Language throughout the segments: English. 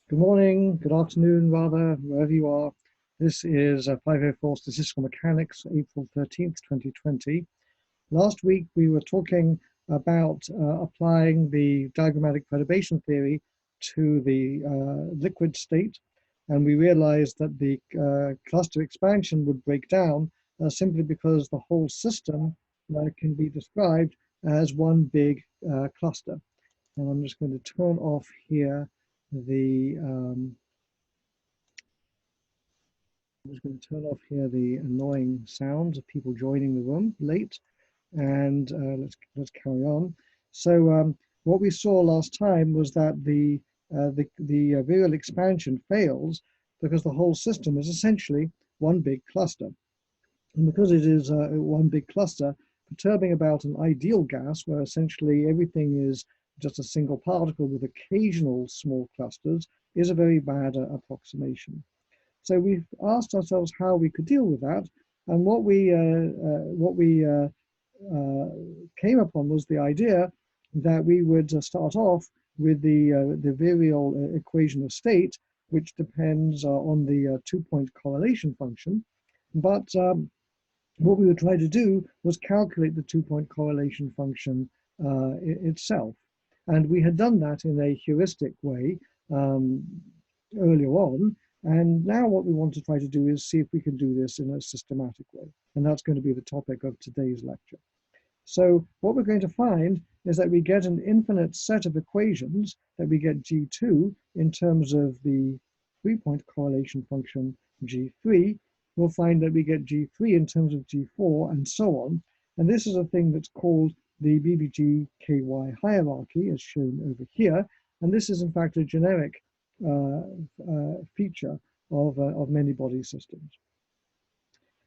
Good morning, good afternoon, rather, wherever you are. This is 504 Statistical Mechanics, April 13th, 2020. Last week, we were talking about applying the diagrammatic perturbation theory to the liquid state, and we realized that the cluster expansion would break down simply because the whole system can be described as one big cluster. And I'm just going to turn off here the annoying sounds of people joining the room late, and let's carry on. So what we saw last time was that the virial expansion fails because the whole system is essentially one big cluster, and because it is one big cluster, perturbing about an ideal gas where essentially everything is just a single particle with occasional small clusters is a very bad approximation. So we've asked ourselves how we could deal with that, and what we came upon was the idea that we would start off with the virial equation of state, which depends on the two-point correlation function. But what we would try to do was calculate the two-point correlation function itself. And we had done that in a heuristic way earlier on. And now what we want to try to do is see if we can do this in a systematic way. And that's going to be the topic of today's lecture. So what we're going to find is that we get an infinite set of equations, that we get G2 in terms of the three-point correlation function G3. We'll find that we get G3 in terms of G4 and so on. And this is a thing that's called the BBGKY hierarchy, as shown over here. And this is in fact a generic feature of many body systems.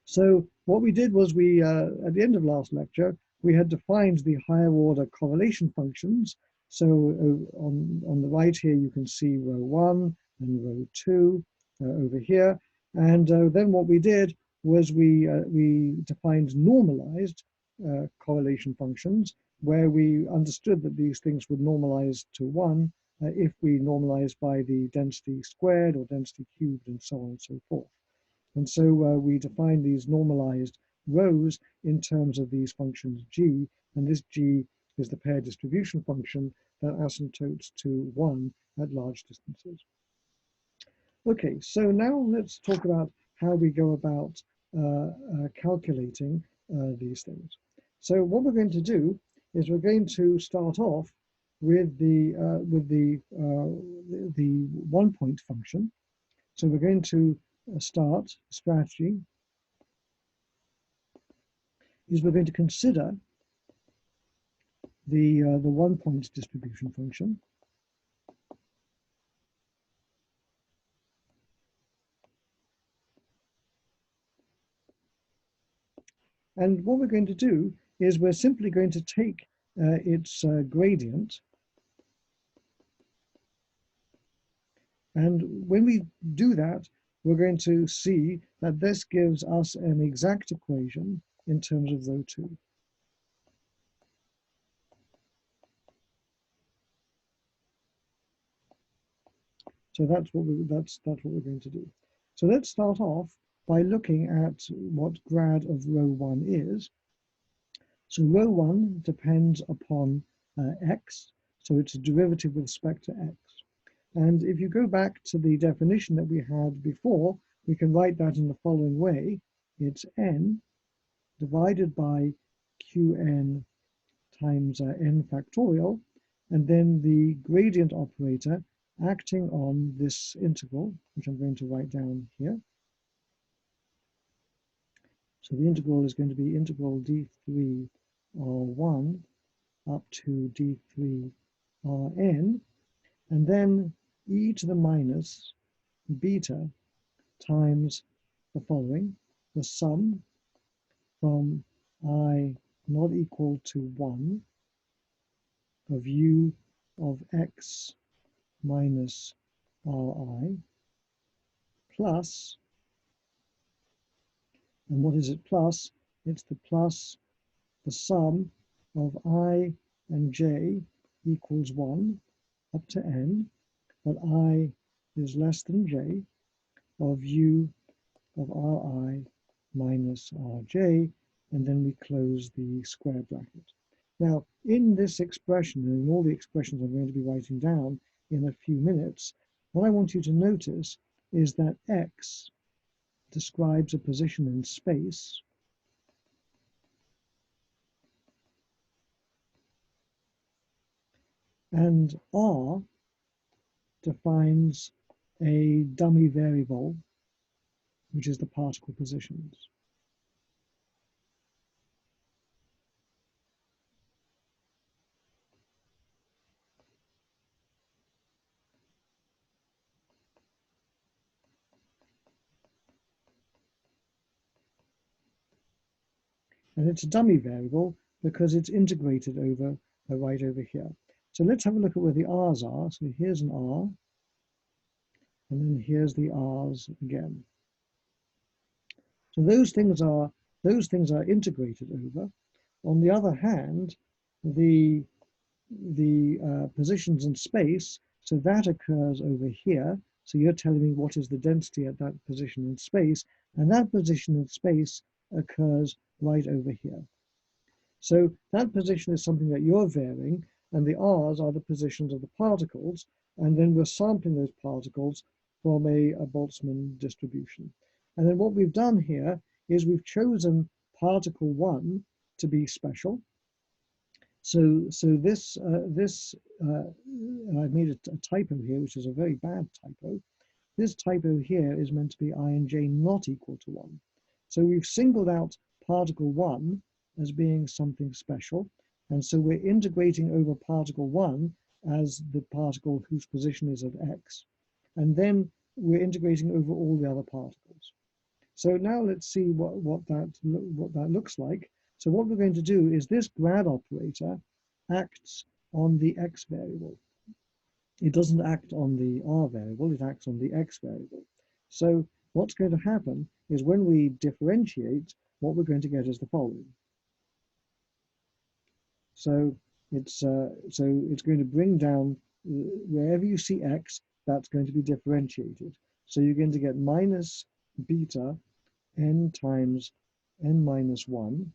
So what we did was we, at the end of last lecture, we had defined the higher order correlation functions. So on the right here, you can see row 1 and row 2 over here. And then what we did was we defined normalized correlation functions, where we understood that these things would normalize to 1 if we normalize by the density squared or density cubed and so on and so forth. And so we define these normalized rows in terms of these functions G, and this G is the pair distribution function that asymptotes to 1 at large distances. Okay, so now let's talk about how we go about calculating these things. So what we're going to do is we're going to start off with the 1-point function. So we're going to start strategy is we're going to consider the 1-point distribution function. And what we're going to do is we're simply going to take its gradient. And when we do that, we're going to see that this gives us an exact equation in terms of row 2. So that's what we're going to do. So let's start off by looking at what grad of row 1 is. So row 1 depends upon x, so it's a derivative with respect to x. And if you go back to the definition that we had before, we can write that in the following way. It's n divided by qn times n factorial, and then the gradient operator acting on this integral, which I'm going to write down here. So the integral is going to be integral d3 r1 up to d3 rn, and then e to the minus beta times the following, the sum from I not equal to 1 of u of x minus ri plus, and what is it plus? It's the plus the sum of I and j equals 1 up to n, but I is less than j of u of Ri minus Rj, and then we close the square bracket. Now, in this expression, and in all the expressions I'm going to be writing down in a few minutes, what I want you to notice is that x describes a position in space, and R defines a dummy variable, which is the particle positions. And it's a dummy variable because it's integrated over right over here. So let's have a look at where the R's are. So here's an R, and then here's the R's again. So those things are integrated over. On the other hand, the positions in space, so that occurs over here. So you're telling me what is the density at that position in space, and that position in space occurs right over here. So that position is something that you're varying, and the R's are the positions of the particles, and then we're sampling those particles from a Boltzmann distribution. And then what we've done here is we've chosen particle 1 to be special. So I made a typo here, which is a very bad typo. This typo here is meant to be I and j not equal to 1. So we've singled out particle 1 as being something special, and so we're integrating over particle 1 as the particle whose position is at x, and then we're integrating over all the other particles. So now let's see what that looks like. So what we're going to do is this grad operator acts on the x variable. It doesn't act on the r variable, it acts on the x variable. So what's going to happen is when we differentiate, what we're going to get is the following. So it's going to bring down, wherever you see x, that's going to be differentiated. So you're going to get minus beta n times n minus 1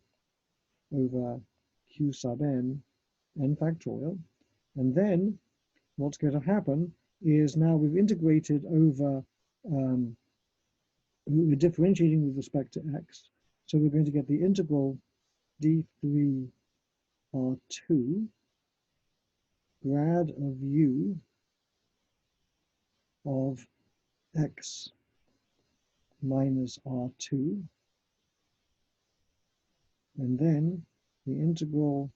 over q sub n factorial. And then what's going to happen is now we've integrated over, we're differentiating with respect to x. So we're going to get the integral d3 r2 grad of u of x minus r2, and then the integral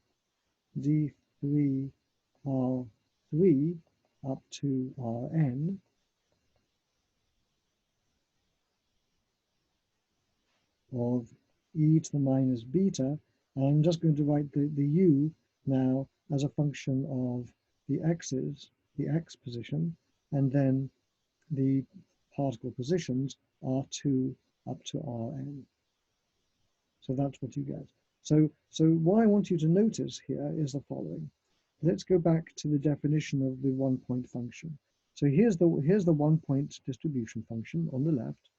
d3 r3 up to rn of e to the minus beta. And I'm just going to write the u now as a function of the x's, the x position, and then the particle positions r2 up to rn. So that's what you get. So what I want you to notice here is the following. Let's go back to the definition of the one-point function. So here's the one-point distribution function on the left,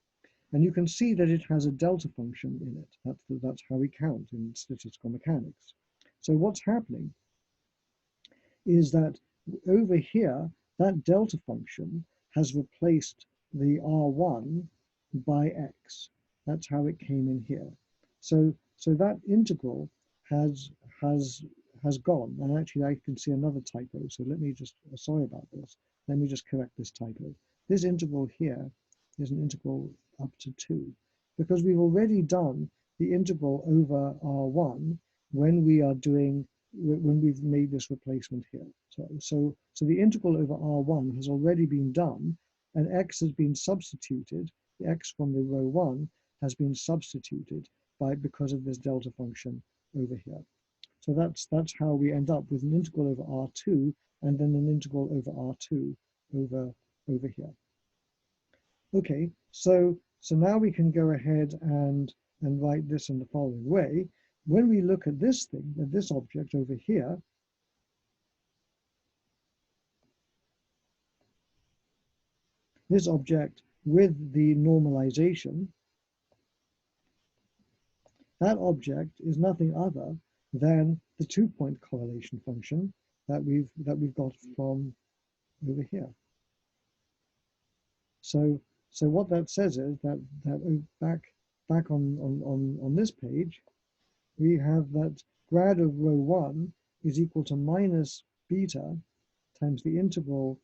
and you can see that it has a delta function in it. That's how we count in statistical mechanics. So what's happening is that over here, that delta function has replaced the r1 by x. That's how it came in here. So that integral has gone. And actually, I can see another typo. So let me just, sorry about this. Let me just correct this typo. This integral here is an integral up to 2, because we've already done the integral over r1 when we've made this replacement here. So the integral over r1 has already been done, and x has been substituted. The x from the row 1 has been substituted because of this delta function over here. So that's how we end up with an integral over r2 and then an integral over r2 over here. Okay, so now we can go ahead and write this in the following way. When we look at this thing, at this object over here, this object with the normalization, that object is nothing other than the 2-point correlation function that we've got from over here. So what that says is that back on this page, we have that grad of rho 1 is equal to minus beta times the integral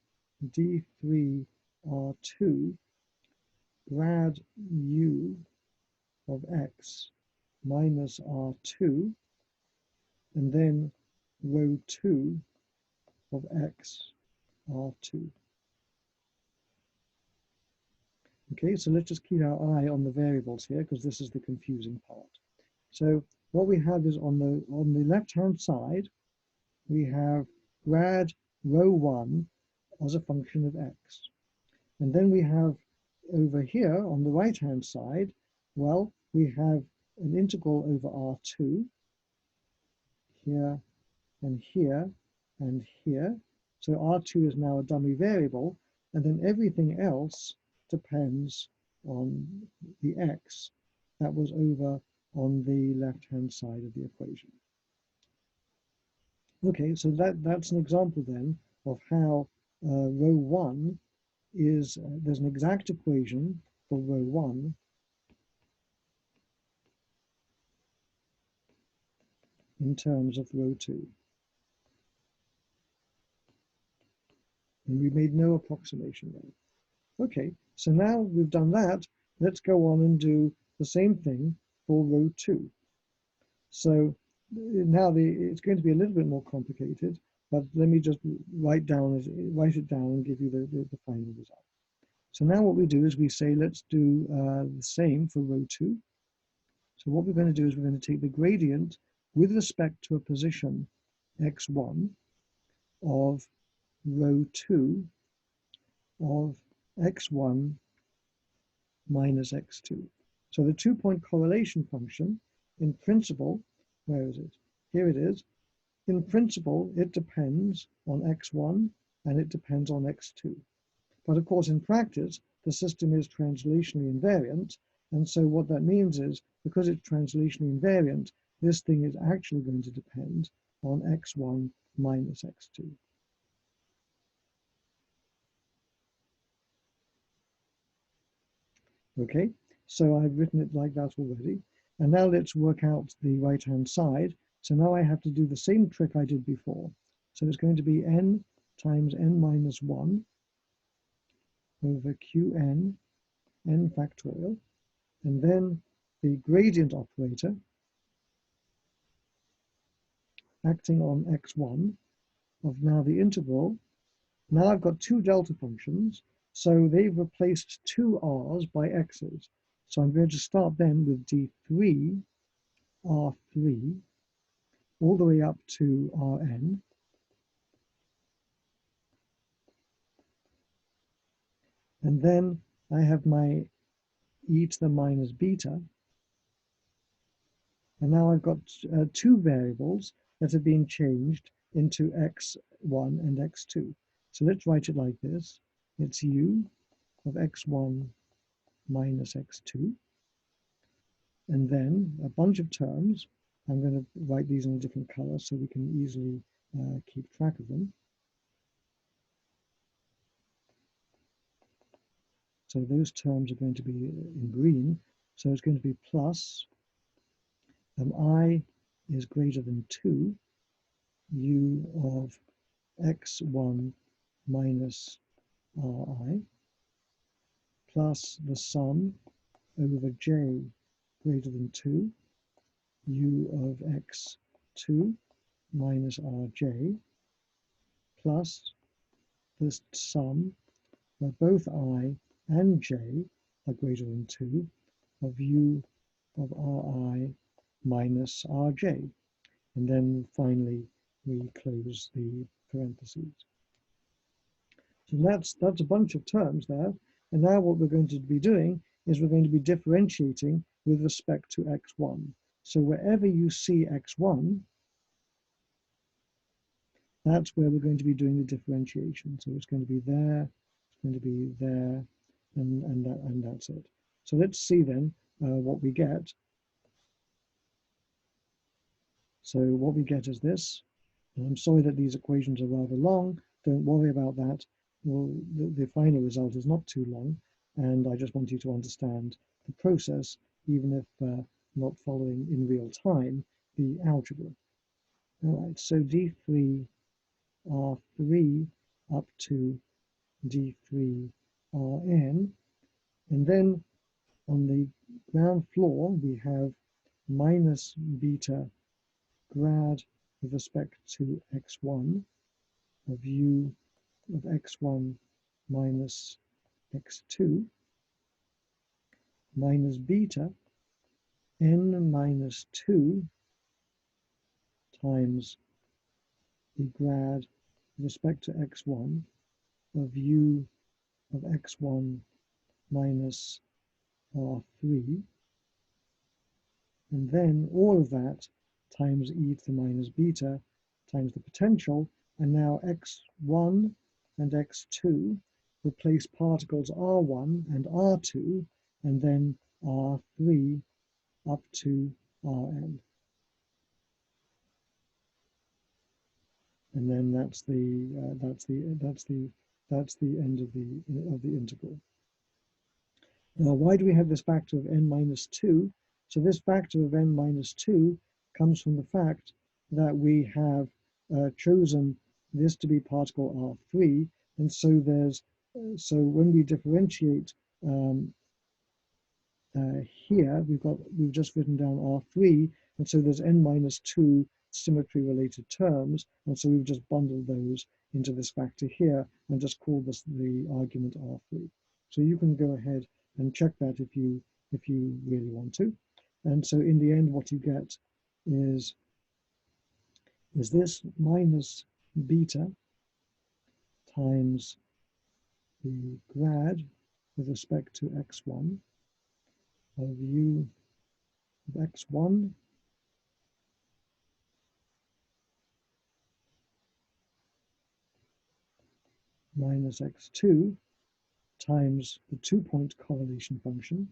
d3 r2 grad u of x minus r2, and then rho 2 of x r2. Okay, so let's just keep our eye on the variables here, because this is the confusing part. So what we have is on the left-hand side, we have grad rho 1 as a function of x. And then we have over here on the right-hand side, well, we have an integral over r2 here and here and here. So r2 is now a dummy variable, and then everything else depends on the x that was over on the left-hand side of the equation. Okay, so that's an example then of how rho 1 is, there's an exact equation for rho 1 in terms of rho 2. And we made no approximation there. Okay, so now we've done that, let's go on and do the same thing for rho 2. So now it's going to be a little bit more complicated, but let me just write it down and give you the final result. So now what we do is we say, let's do the same for rho 2. So what we're going to do is we're going to take the gradient with respect to a position x1 of rho 2 of x1 minus x2. So the 2-point correlation function, in principle, where is it? Here it is. In principle, it depends on x1 and it depends on x2. But of course, in practice, the system is translationally invariant. And so what that means is, because it's translationally invariant, this thing is actually going to depend on x1 minus x2. Okay, so I've written it like that already. And now let's work out the right-hand side. So now I have to do the same trick I did before. So it's going to be n times n minus 1 over qn, n factorial, and then the gradient operator acting on x1 of now the integral. Now I've got two delta functions, so they've replaced two r's by x's. So I'm going to start then with d3 r3 all the way up to rn. And then I have my e to the minus beta. And now I've got two variables that have been changed into x1 and x2. So let's write it like this. It's u of x1 minus x2. And then a bunch of terms. I'm going to write these in a different color so we can easily keep track of them. So those terms are going to be in green. So it's going to be plus I is greater than 2, u of x1 minus ri, plus the sum over j greater than 2, u of x2 minus rj, plus this sum where both I and j are greater than 2 of u of ri minus rj. And then finally we close the parentheses. So that's a bunch of terms there. And now what we're going to be doing is we're going to be differentiating with respect to x1. So wherever you see x1, that's where we're going to be doing the differentiation. So it's going to be there, it's going to be there, and that's it. So let's see then what we get. So what we get is this. And I'm sorry that these equations are rather long. Don't worry about that. Well, the final result is not too long, and I just want you to understand the process, even if not following in real time the algebra. All right, so D3 R3 up to D3 Rn, and then on the ground floor we have minus beta grad with respect to x1 of u of x1 minus x2 minus beta n minus 2 times the grad with respect to x1 of u of x1 minus r3, and then all of that times e to the minus beta times the potential, and now x1 and x2 replace particles r1 and r2, and then r3 up to rn. And then that's the end of the integral. Now, why do we have this factor of n minus 2? So this factor of n minus 2 comes from the fact that we have chosen this to be particle r3, and so there's so when we differentiate here, we've just written down r3, and so there's n minus 2 symmetry related terms, and so we've just bundled those into this factor here and just called this the argument r3. So you can go ahead and check that if you really want to. And so in the end, what you get is this minus beta times the grad with respect to x1 of u of x1 minus x2 times the 2-point correlation function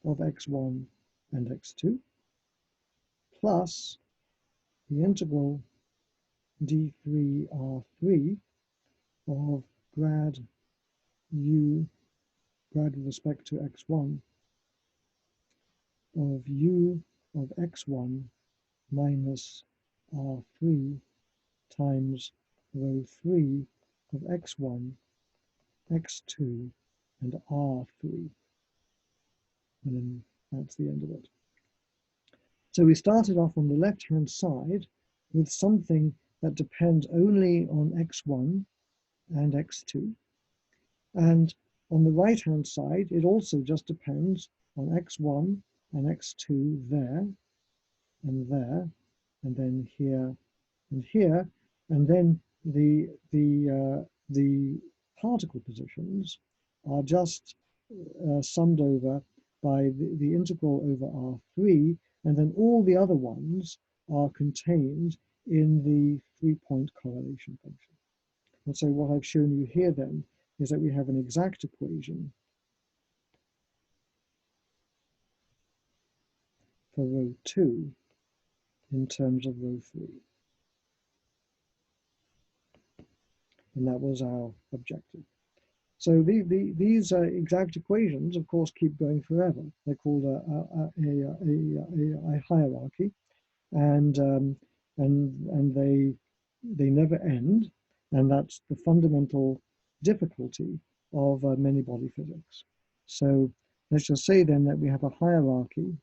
of x1 and x2 plus the integral d3 r3 of grad u grad with respect to x1 of u of x1 minus r3 times rho 3 of x1, x2, and r3. And then that's the end of it. So we started off on the left-hand side with something that depends only on x1 and x2. And on the right-hand side, it also just depends on x1 and x2 there, and then here, and here, and then the particle positions are just summed over by the integral over r3, and then all the other ones are contained in the 3-point correlation function. And so what I've shown you here then is that we have an exact equation for rho 2 in terms of rho 3. And that was our objective. So these exact equations, of course, keep going forever. They're called a hierarchy, and they never end, and that's the fundamental difficulty of many body physics. So let's just say then that we have a hierarchy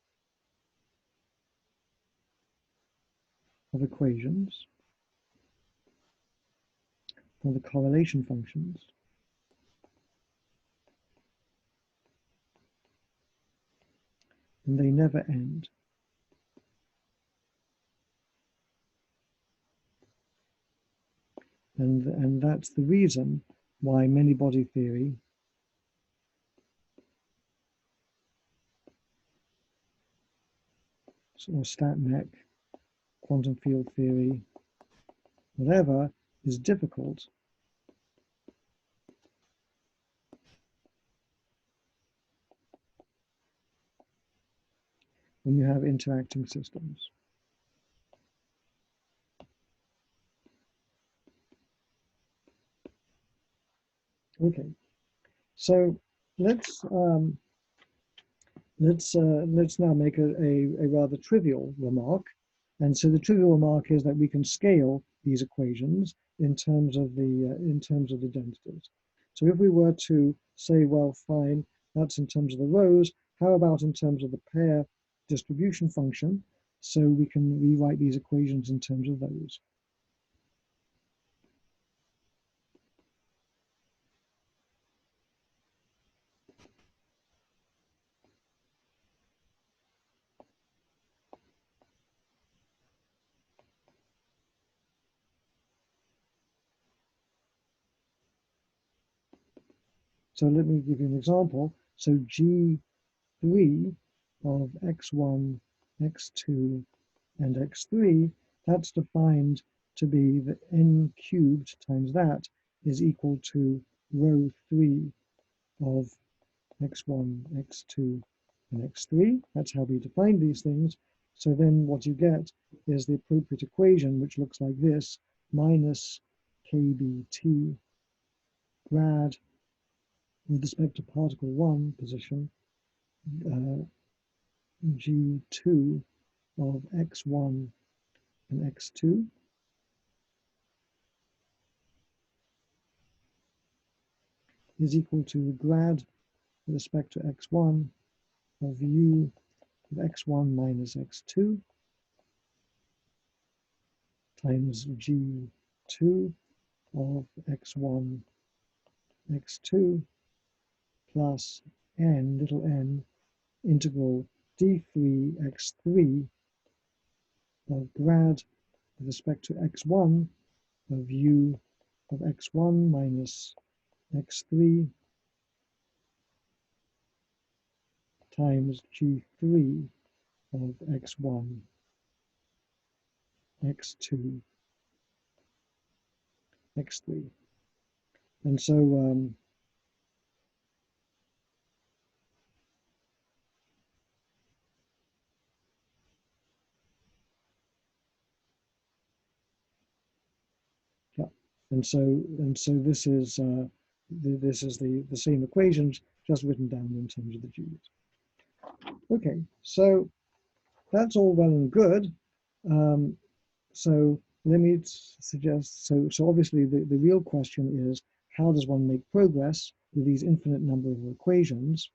of equations for the correlation functions. And they never end. And that's the reason why many body theory or stat mech, quantum field theory, whatever, is difficult when you have interacting systems. Okay, so let's now make a rather trivial remark. And so the trivial remark is that we can scale these equations in terms of the densities. So if we were to say, well, fine, that's in terms of the rows, how about in terms of the pair distribution function? So we can rewrite these equations in terms of those. So let me give you an example. So G3 of x1, x2, and x3, that's defined to be that n cubed times that is equal to row 3 of x1, x2, and x3. That's how we define these things. So then what you get is the appropriate equation, which looks like this, minus kbt grad with respect to particle 1 position, g2 of x1 and x2 is equal to grad with respect to x1 of u of x1 minus x2 times g2 of x1, x2 plus n, little n, integral d3 x3 of grad with respect to x1 of u of x1 minus x3 times g3 of x1, x2, x3. And so yeah, and so this is the same equations just written down in terms of the G's. Okay, so that's all well and good. So let me suggest, so obviously the real question is, how does one make progress with these infinite number of equations?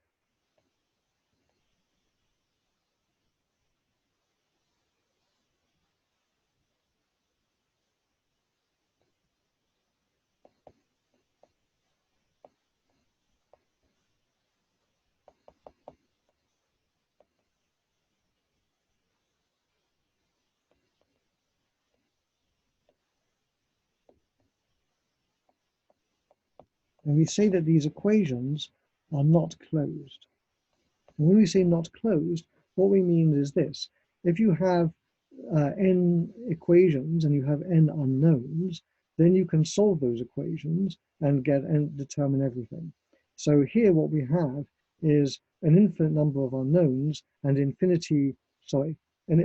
And we say that these equations are not closed. And when we say not closed, what we mean is this. If you have n equations and you have n unknowns, then you can solve those equations and determine everything. So here what we have is an infinite number of unknowns and infinity, sorry, an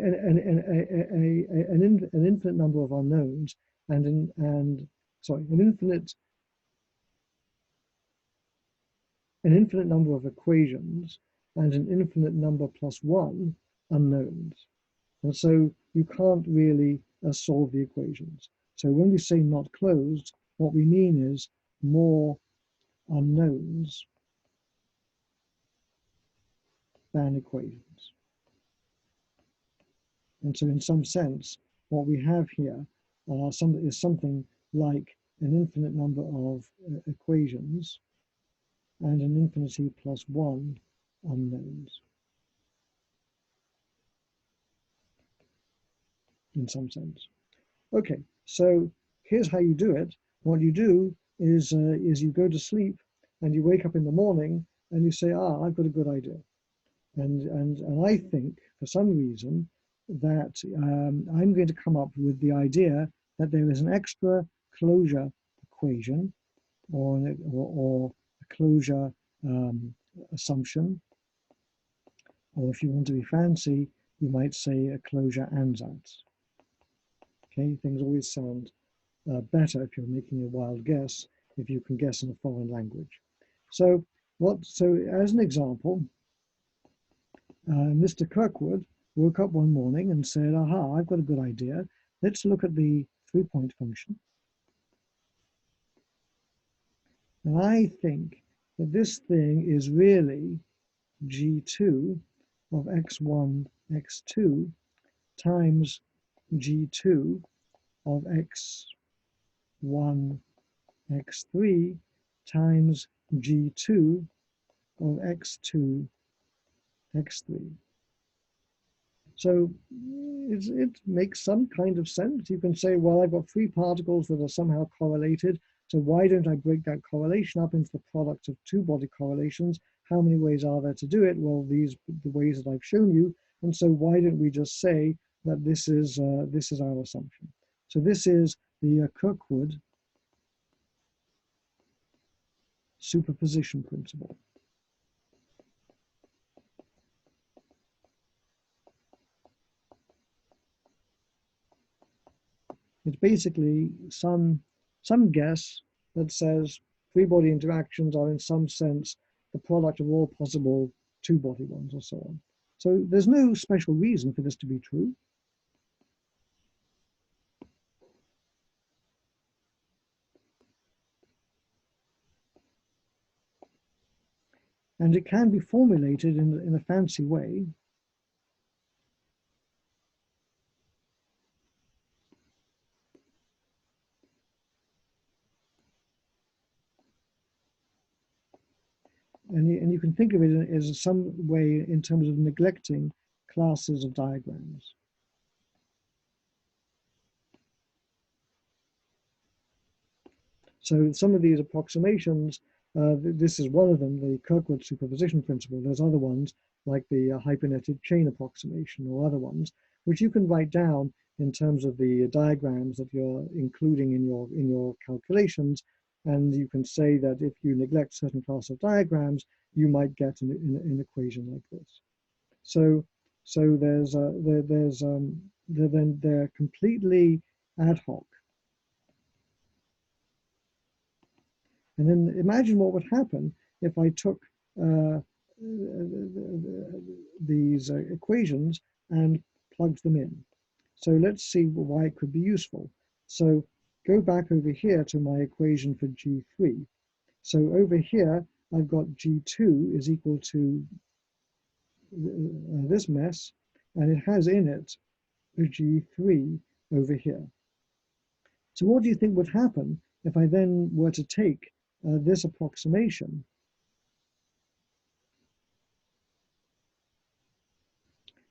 infinite number of unknowns and an infinite number of equations and an infinite number plus 1 unknowns. And so you can't really solve the equations. So when we say not closed, what we mean is more unknowns than equations. And so in some sense, what we have here is something like an infinite number of equations and an infinity plus 1 unknowns, in some sense. Okay, so here's how you do it. What you do is you go to sleep and you wake up in the morning and you say, I've got a good idea. And I think, for some reason, that I'm going to come up with the idea that there is an extra closure equation or a closure assumption, or if you want to be fancy, you might say a closure ansatz. Okay, things always sound better if you're making a wild guess, if you can guess in a foreign language. So as an example, Mr. Kirkwood woke up one morning and said, aha, I've got a good idea. Let's look at the 3-point function. And I think that this thing is really g2 of x1, x2 times g2 of x1, x3 times g2 of x2, x3. So it makes some kind of sense. You can say, well, I've got 3 particles that are somehow correlated. So why don't I break that correlation up into the product of 2 body correlations? How many ways are there to do it? Well, these the ways that I've shown you. And so why don't we just say that this is our assumption? So this is the Kirkwood superposition principle. It's basically some guess that says 3-body interactions are in some sense the product of all possible 2-body ones or so on. So there's no special reason for this to be true. And it can be formulated in a fancy way. And you can think of it as some way in terms of neglecting classes of diagrams. So some of these approximations, this is one of them, the Kirkwood superposition principle. There's other ones like the hyperneted chain approximation or other ones, which you can write down in terms of the diagrams that you're including in your calculations. And you can say that if you neglect certain class of diagrams, you might get an equation like this. So they're completely ad hoc. And then imagine what would happen if I took these equations and plugged them in. So let's see why it could be useful. So go back over here to my equation for G3. So over here, I've got G2 is equal to this mess, and it has in it a G3 over here. So what do you think would happen if I then were to take this approximation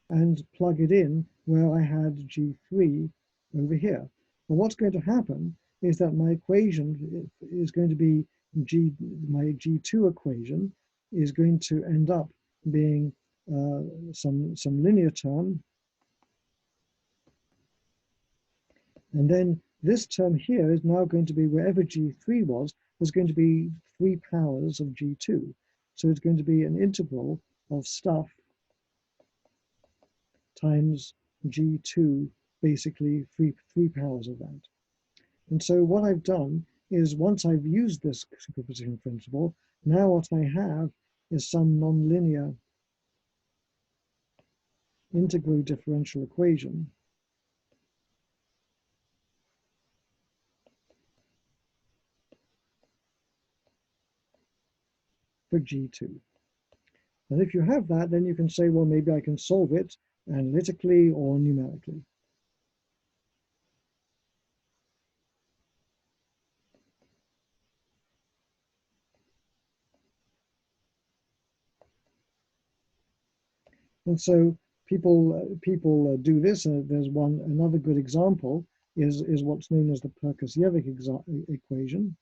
and plug it in where I had G3 over here? Well, what's going to happen is that my equation is going to be my G2 equation is going to end up being some linear term. And then this term here is now going to be wherever G3 was going to be 3 powers of G2. So it's going to be an integral of stuff times G2, basically three powers of that. And so what I've done is once I've used this superposition principle, now what I have is some nonlinear integral differential equation for G2. And if you have that, then you can say, well, maybe I can solve it analytically or numerically. And so people do this. There's another good example is what's known as the Perkus-Yevik equation.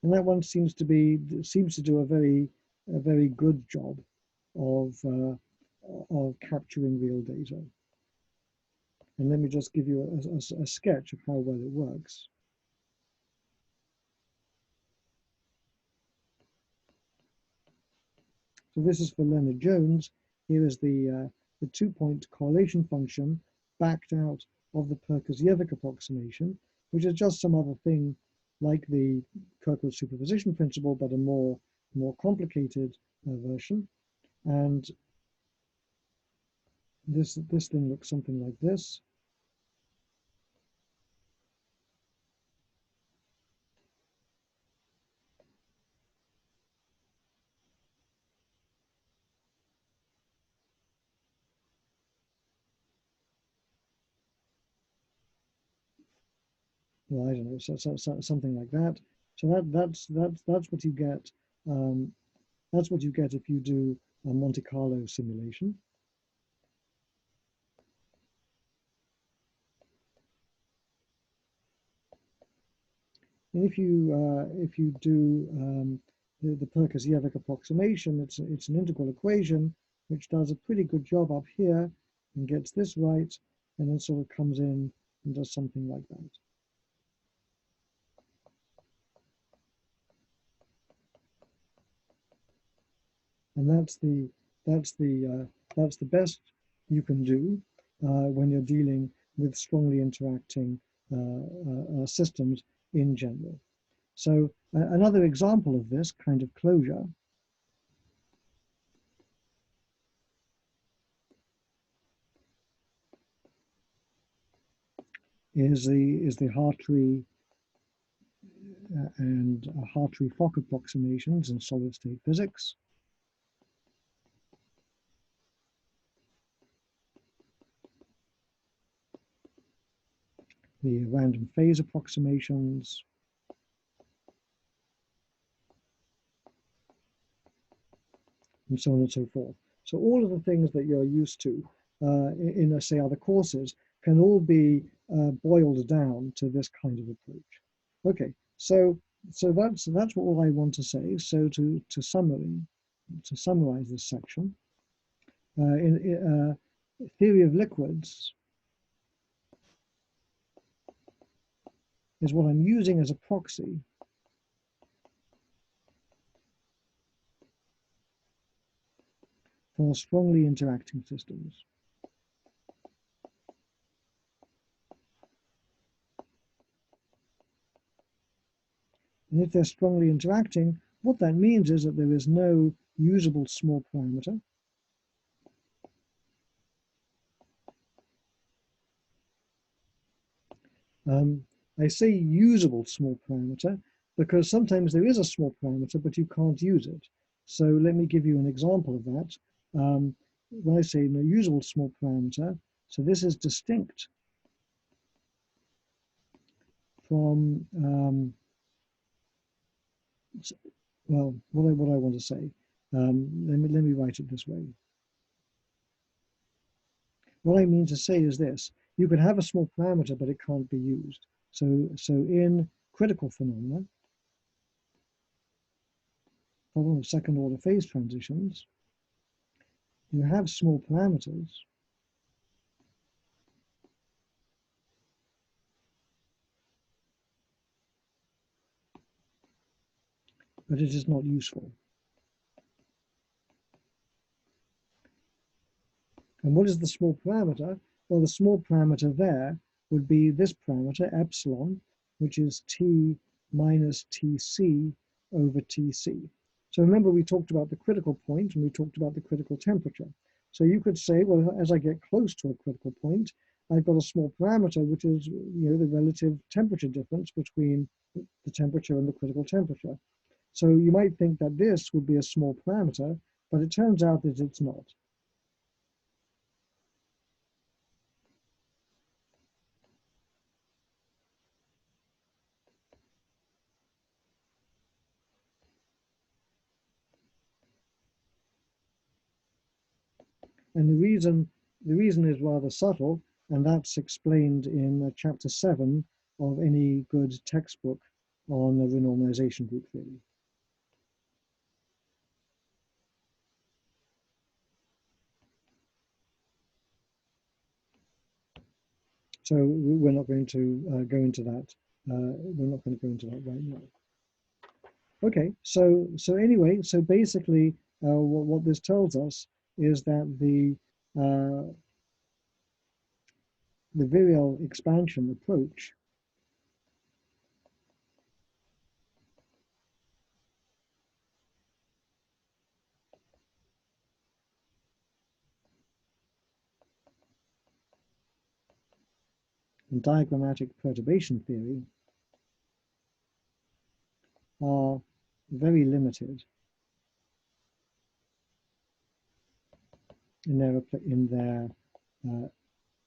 And that one seems to do a very good job of capturing real data. And let me just give you a sketch of how well it works. So this is for Leonard Jones. Here is the 2-point correlation function backed out of the Perkins-Yevek approximation, which is just some other thing like the Kirkwood superposition principle, but a more complicated version. And this thing looks something like this. Well, I don't know, so something like that. So that's what you get. That's what you get if you do a Monte Carlo simulation. And if you do the Perkins-Yevek approximation, it's an integral equation which does a pretty good job up here and gets this right, and then sort of comes in and does something like that. And that's the best you can do when you're dealing with strongly interacting systems in general. So another example of this kind of closure is the Hartree and Hartree-Fock approximations in solid-state physics. The random phase approximations, and so on and so forth. So all of the things that you're used to in, say, other courses can all be boiled down to this kind of approach. Okay, so that's all I want to say. So to summarize this section, theory of liquids is what I'm using as a proxy for strongly interacting systems. And if they're strongly interacting, what that means is that there is no usable small parameter. I say usable small parameter because sometimes there is a small parameter, but you can't use it. So let me give you an example of that. When I say no usable small parameter, so this is distinct from, well, what I want to say. Let me write it this way. What I mean to say is this: you can have a small parameter, but it can't be used. So in critical phenomena, problem of second order phase transitions, you have small parameters, but it is not useful. And what is the small parameter? Well, the small parameter there would be this parameter, epsilon, which is T minus Tc over Tc. So remember, we talked about the critical point and we talked about the critical temperature. So you could say, well, as I get close to a critical point, I've got a small parameter, which is, the relative temperature difference between the temperature and the critical temperature. So you might think that this would be a small parameter, but it turns out that it's not. And the reason is rather subtle, and that's explained in chapter 7 of any good textbook on the renormalization group theory. So we're not going to go into that. We're not going to go into that right now. Okay, so anyway, so basically what this tells us is that the virial expansion approach and diagrammatic perturbation theory are very limited in their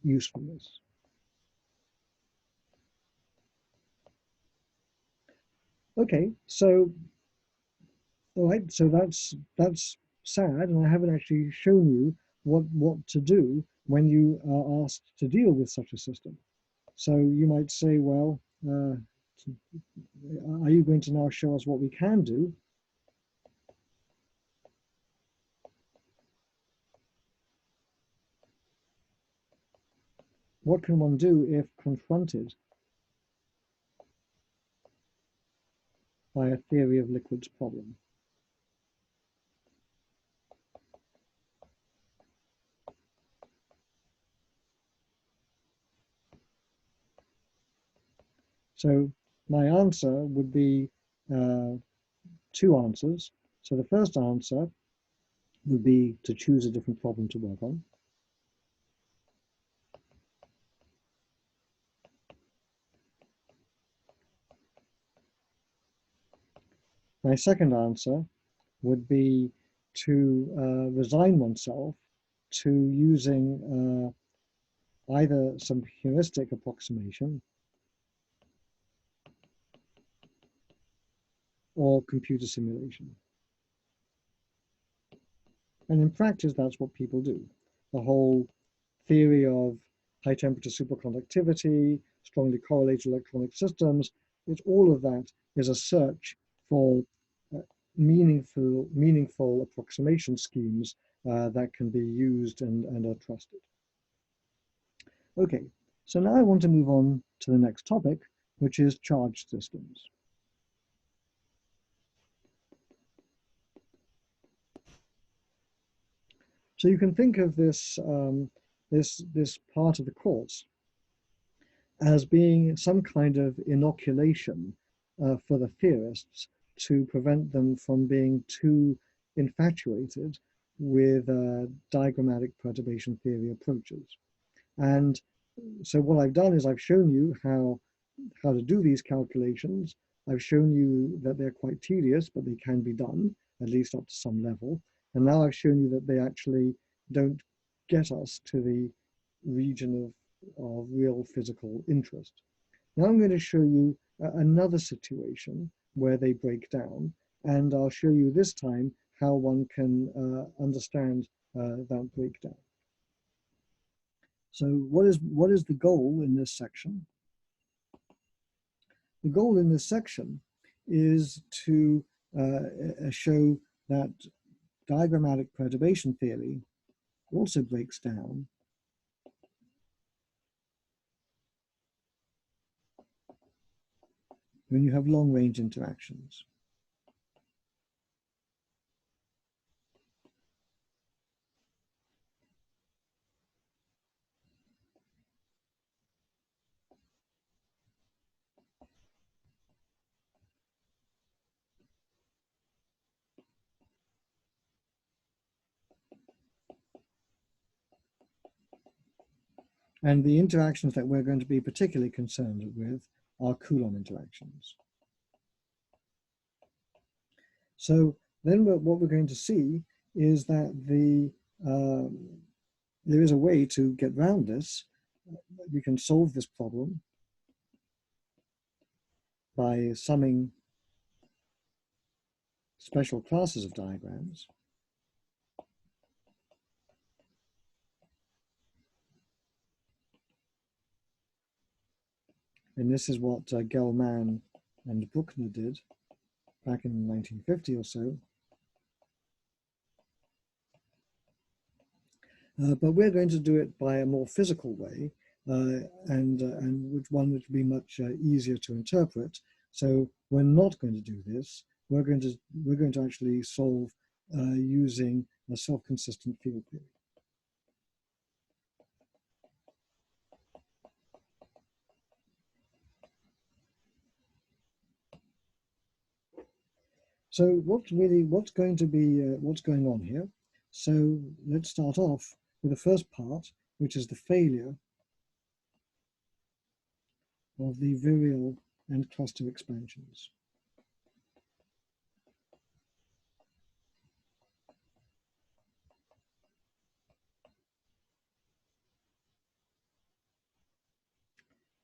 usefulness. Okay, so all right, so that's sad, and I haven't actually shown you what to do when you are asked to deal with such a system. So you might say, well, are you going to now show us what we can do? What can one do if confronted by a theory of liquids problem? So my answer would be two answers. So the first answer would be to choose a different problem to work on. My second answer would be to resign oneself to using either some heuristic approximation or computer simulation. And in practice, that's what people do. The whole theory of high temperature superconductivity, strongly correlated electronic systems, all of that is a search for meaningful approximation schemes that can be used and are trusted. Okay, so now I want to move on to the next topic, which is charged systems. So you can think of this this part of the course as being some kind of inoculation for the theorists to prevent them from being too infatuated with diagrammatic perturbation theory approaches. And so what I've done is I've shown you how to do these calculations. I've shown you that they're quite tedious, but they can be done, at least up to some level. And now I've shown you that they actually don't get us to the region of real physical interest. Now I'm going to show you another situation where they break down, and I'll show you this time how one can understand that breakdown. So what is the goal in this section? The goal in this section is to show that diagrammatic perturbation theory also breaks down when you have long-range interactions. And the interactions that we're going to be particularly concerned with are Coulomb interactions. So then what we're going to see is that there is a way to get around this. We can solve this problem by summing special classes of diagrams. And this is what Gelman and Bruckner did back in 1950 or so. But we're going to do it by a more physical way, and which one would be much easier to interpret. So we're not going to do this. We're going to actually solve using a self-consistent field theory. So what's going on here? So let's start off with the first part, which is the failure of the virial and cluster expansions.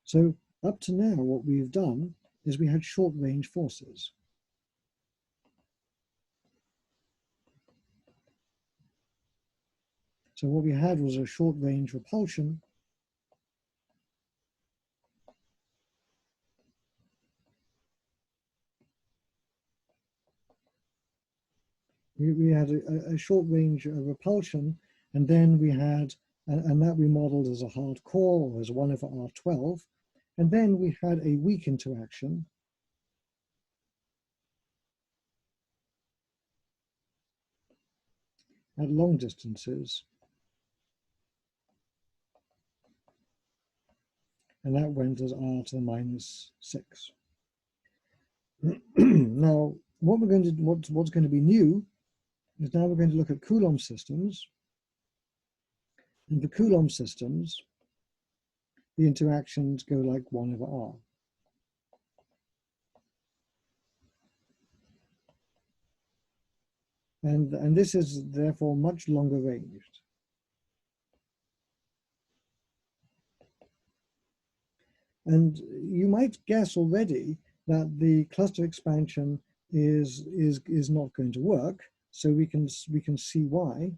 So up to now, what we've done is we had short range forces. So what we had was a short range repulsion. We had a short range repulsion, and then we had, and that we modeled as a hard core or as 1/R12. And then we had a weak interaction at long distances, and that went as R to the -6. Now, what's going to be new is now we're going to look at Coulomb systems. And for Coulomb systems, the interactions go like 1/R. And this is therefore much longer ranged. And you might guess already that the cluster expansion is not going to work. So we can see why.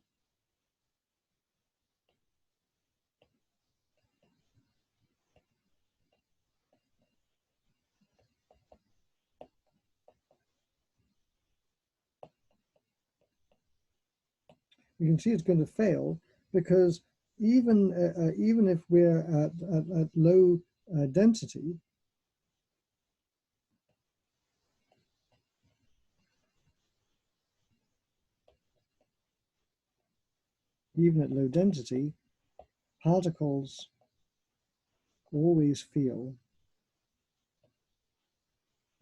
You can see it's going to fail because even if we're at low density, particles always feel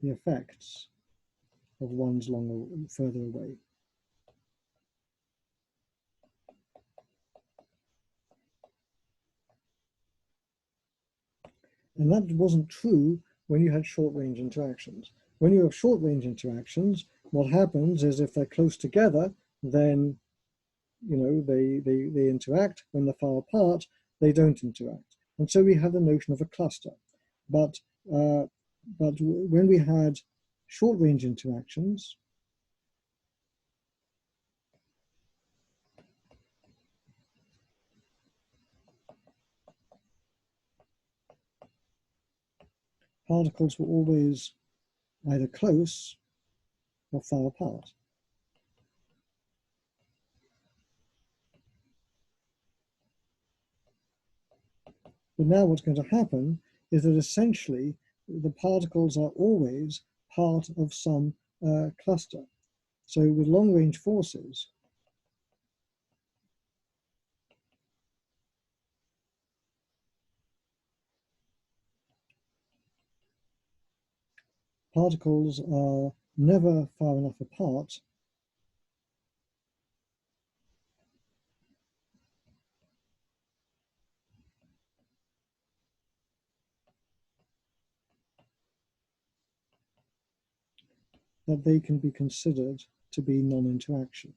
the effects of ones further away. And that wasn't true when you had short-range interactions. When you have short-range interactions, what happens is if they're close together, then they interact. When they're far apart, they don't interact. And so we have the notion of a cluster. But when we had short-range interactions, particles were always either close or far apart. But now what's going to happen is that essentially the particles are always part of some cluster. So with long-range forces, particles are never far enough apart that they can be considered to be non-interaction.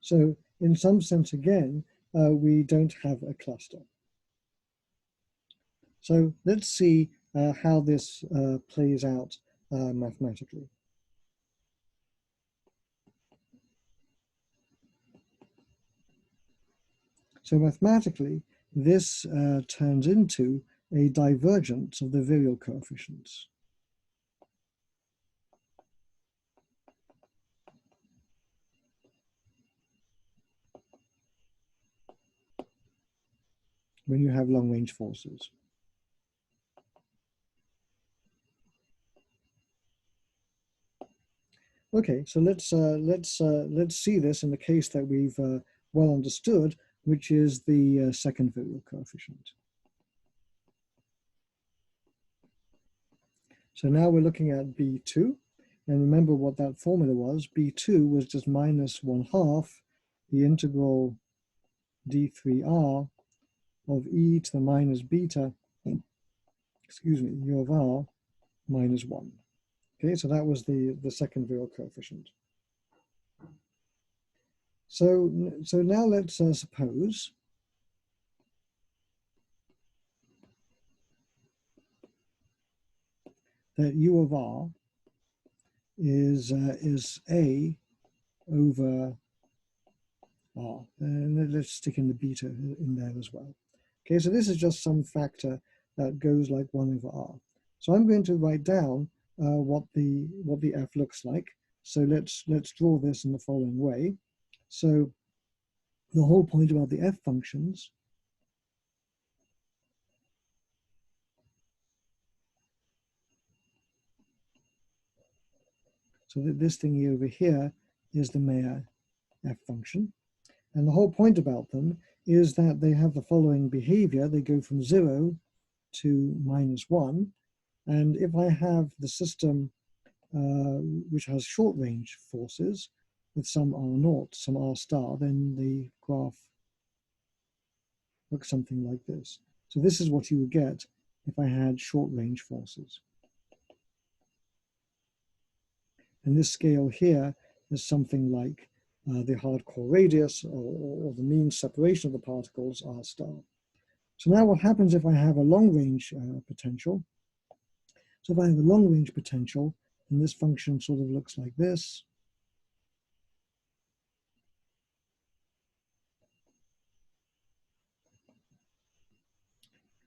So in some sense, again, we don't have a cluster. So let's see how this plays out mathematically. So mathematically, this turns into a divergence of the virial coefficients. when you have long-range forces. Okay, so let's see this in the case that we've well understood, which is the second virial coefficient. So now we're looking at B2, and remember what that formula was. B2 was just minus 1/2 the integral d3r of e to the minus beta, excuse me, u of r minus 1. Okay, so that was the second virial coefficient. So now let's suppose that u of r is a over r, and let's stick in the beta in there as well. Okay, so this is just some factor that goes like 1 over r. So I'm going to write down what the f looks like. So let's draw this in the following way. So the whole point about the f functions so that this thing over here is the Mayer f function. And the whole point about them is that they have the following behavior. They go from 0 to minus 1. And if I have the system which has short range forces with some r0, some r star, then the graph looks something like this. So this is what you would get if I had short range forces. And this scale here is something like the hardcore radius or the mean separation of the particles r star. So now what happens if I have a long range potential? So if I have a long range potential, then this function sort of looks like this.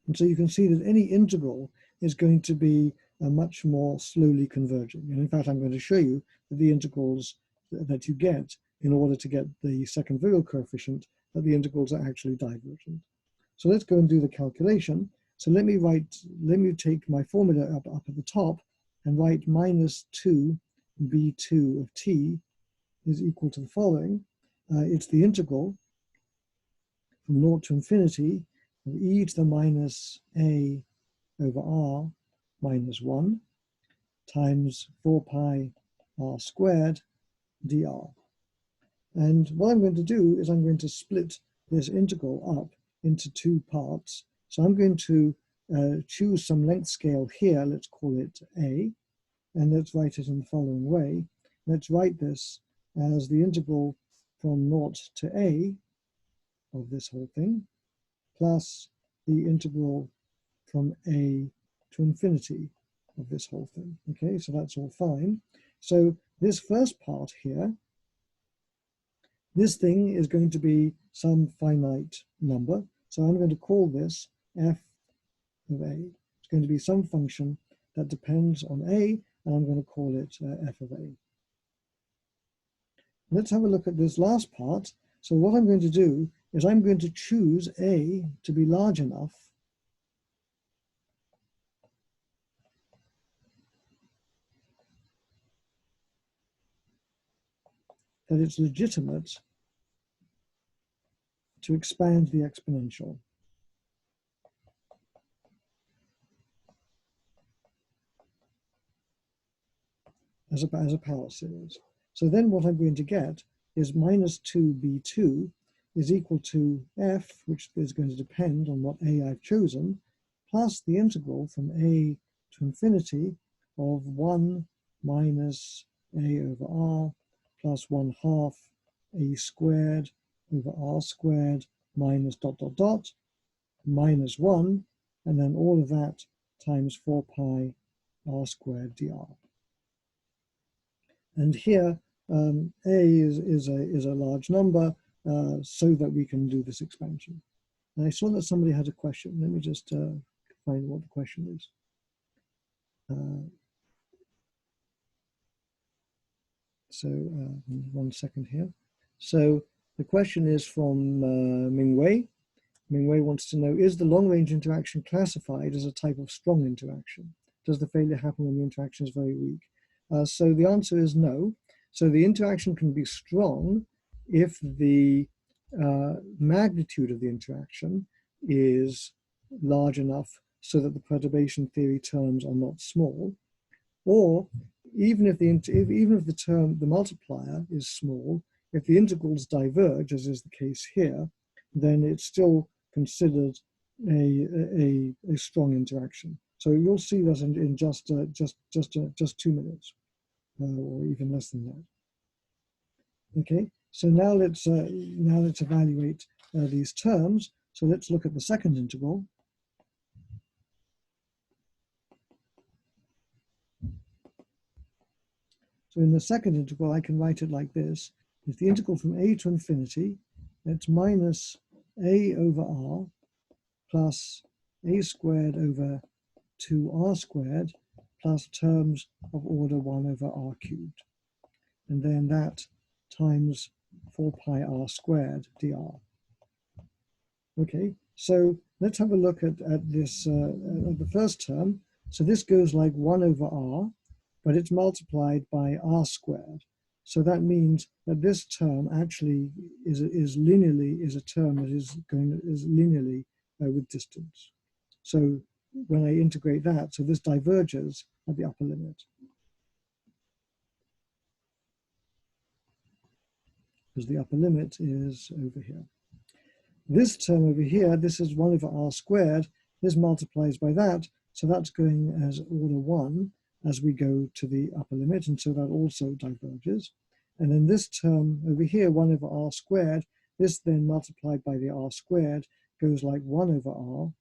And so you can see that any integral is going to be much more slowly converging. And in fact, I'm going to show you that the integrals that you get in order to get the second virial coefficient, that the integrals are actually divergent. So let's go and do the calculation. So let me take my formula up at the top and write minus 2 b2 of t is equal to the following. It's the integral from 0 to infinity of e to the minus a over r minus 1 times 4 pi r squared dr. And what I'm going to do is I'm going to split this integral up into two parts. So I'm going to choose some length scale here, let's call it a, and let's write it in the following way. Let's write this as the integral from 0 to a of this whole thing, plus the integral from a to infinity of this whole thing. Okay, so that's all fine. So this first part here, this thing is going to be some finite number. So I'm going to call this f of a. It's going to be some function that depends on a, and I'm going to call it f of a. Let's have a look at this last part. So what I'm going to do is I'm going to choose a to be large enough that it's legitimate to expand the exponential. As a power series. So then what I'm going to get is minus 2b2 is equal to f, which is going to depend on what a I've chosen, plus the integral from a to infinity of 1 minus a over r plus 1/2 a squared over r squared minus dot dot dot minus 1, and then all of that times 4 pi r squared dr. And here, a is a large number, so that we can do this expansion. And I saw that somebody had a question. Let me just find what the question is. So 1 second here. So the question is from Ming Wei, Ming-Wei wants to know, is the long-range interaction classified as a type of strong interaction? Does the failure happen when the interaction is very weak? So the answer is no. So the interaction can be strong if the magnitude of the interaction is large enough so that the perturbation theory terms are not small, or even if the multiplier is small, if the integrals diverge, as is the case here, then it's still considered a strong interaction. So you'll see that in just 2 minutes, or even less than that. Okay, so now let's evaluate these terms. So let's look at the second integral. So in the second integral, I can write it like this. If the integral from a to infinity, it's minus a over r plus a squared over 2r squared plus terms of order 1 over r cubed. And then that times 4 pi r squared dr. Okay, so let's have a look at this, at the first term. So this goes like 1 over r, but it's multiplied by r squared. So that means that this term actually is a term that is linearly with distance. So when I integrate that, so this diverges at the upper limit, because the upper limit is over here. This term over here, this is 1 over r squared. This multiplies by that, so that's going as order 1 as we go to the upper limit, and so that also diverges. And then this term over here, 1 over r squared, this then multiplied by the r squared goes like 1 over r,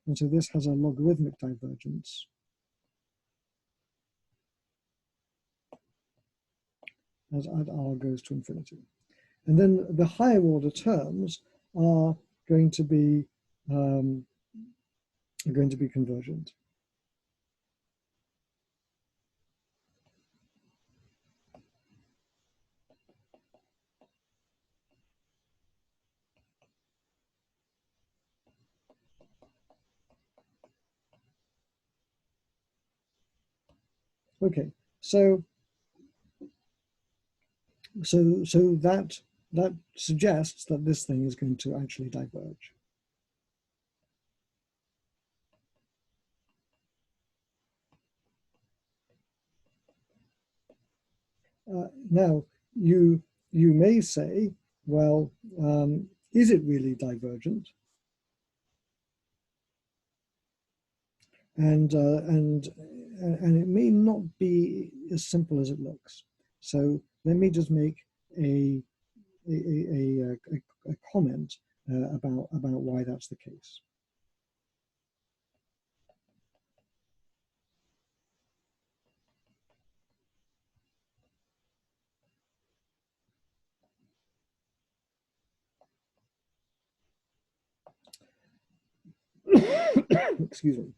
and so this has a logarithmic divergence. As r goes to infinity. And then the higher order terms are going to be convergent. Okay, so that suggests that this thing is going to actually diverge. Now, you may say, well, is it really divergent? And it may not be as simple as it looks. So let me just make a comment about why that's the case. Excuse me.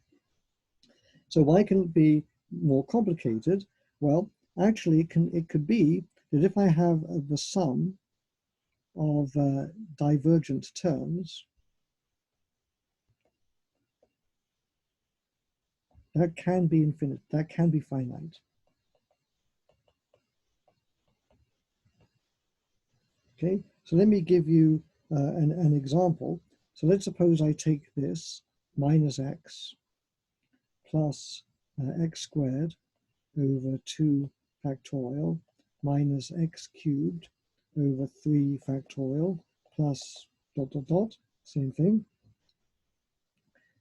So why can it be more complicated? Well, actually, it could be that if I have the sum of divergent terms, that can be infinite, that can be finite. Okay, so let me give you an example. So let's suppose I take this minus x plus x squared over 2 factorial minus x cubed over 3 factorial plus ... same thing.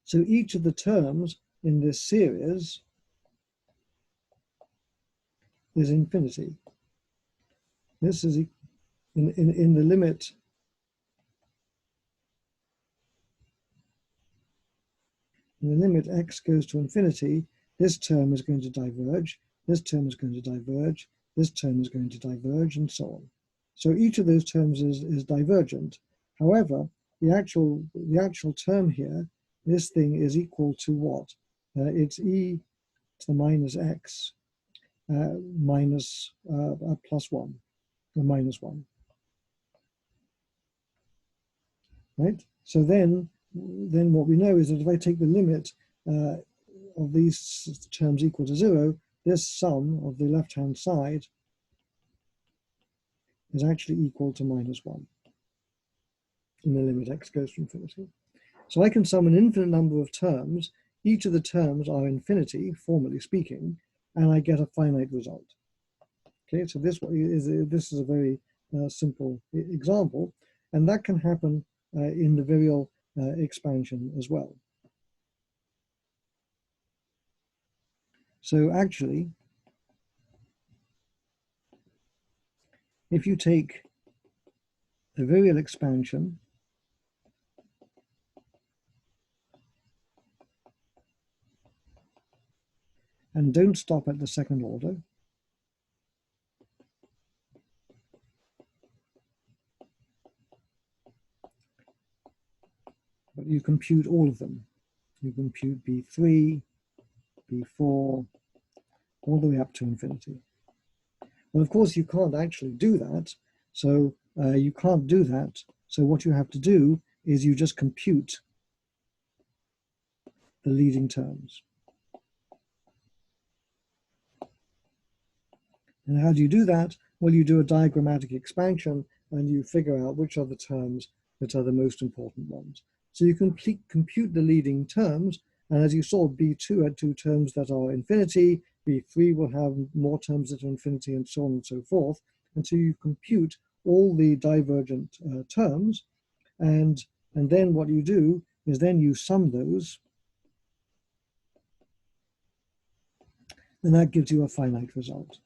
So each of the terms in this series is infinity. This is in the limit x goes to infinity, this term is going to diverge, this term is going to diverge, this term is going to diverge, and so on. So each of those terms is divergent. However, the actual term here, this thing is equal to what? It's e to the minus x minus plus 1, or minus 1. Right? So then what we know is that if I take the limit of these terms equal to 0, this sum of the left-hand side is actually equal to -1 in the limit x goes to infinity. So I can sum an infinite number of terms. Each of the terms are infinity, formally speaking, and I get a finite result. Okay, so this is a very simple example, and that can happen in the virial expansion as well. So actually, if you take the virial expansion and don't stop at the second order, but you compute all of them. You compute B3, B4, all the way up to infinity. Well, of course, you can't actually do that. So you can't do that. So what you have to do is you just compute the leading terms. And how do you do that? Well, you do a diagrammatic expansion and you figure out which are the terms that are the most important ones. So you compute the leading terms, and as you saw, B2 had two terms that are infinity, B3 will have more terms that are infinity, and so on and so forth. And so you compute all the divergent terms, and then what you do is then you sum those, and that gives you a finite result.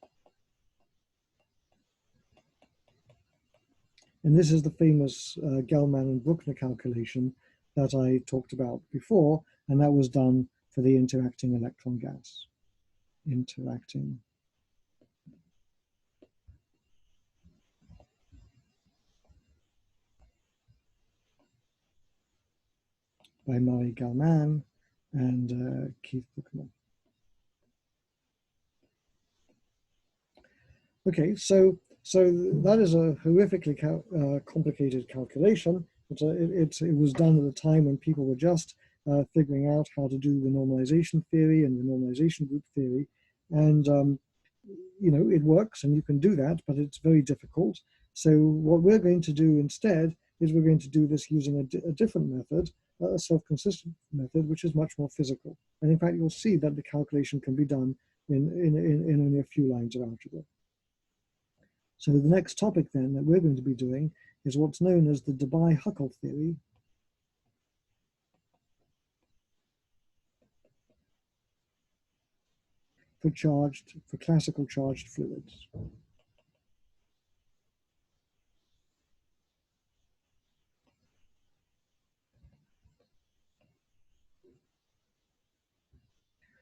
And this is the famous Gell-Mann and Bruckner calculation that I talked about before, and that was done for the interacting electron gas. Interacting. By Murray Gell-Mann and Keith Bruckner. Okay, so that is a horrifically complicated calculation. It was done at a time when people were just figuring out how to do the normalization theory and the normalization group theory. And, you know, it works and you can do that, but it's very difficult. So what we're going to do instead is we're going to do this using a different method, a self-consistent method, which is much more physical. And in fact, you'll see that the calculation can be done in only a few lines of algebra. So the next topic then that we're going to be doing is what's known as the Debye-Huckel theory. For classical charged fluids.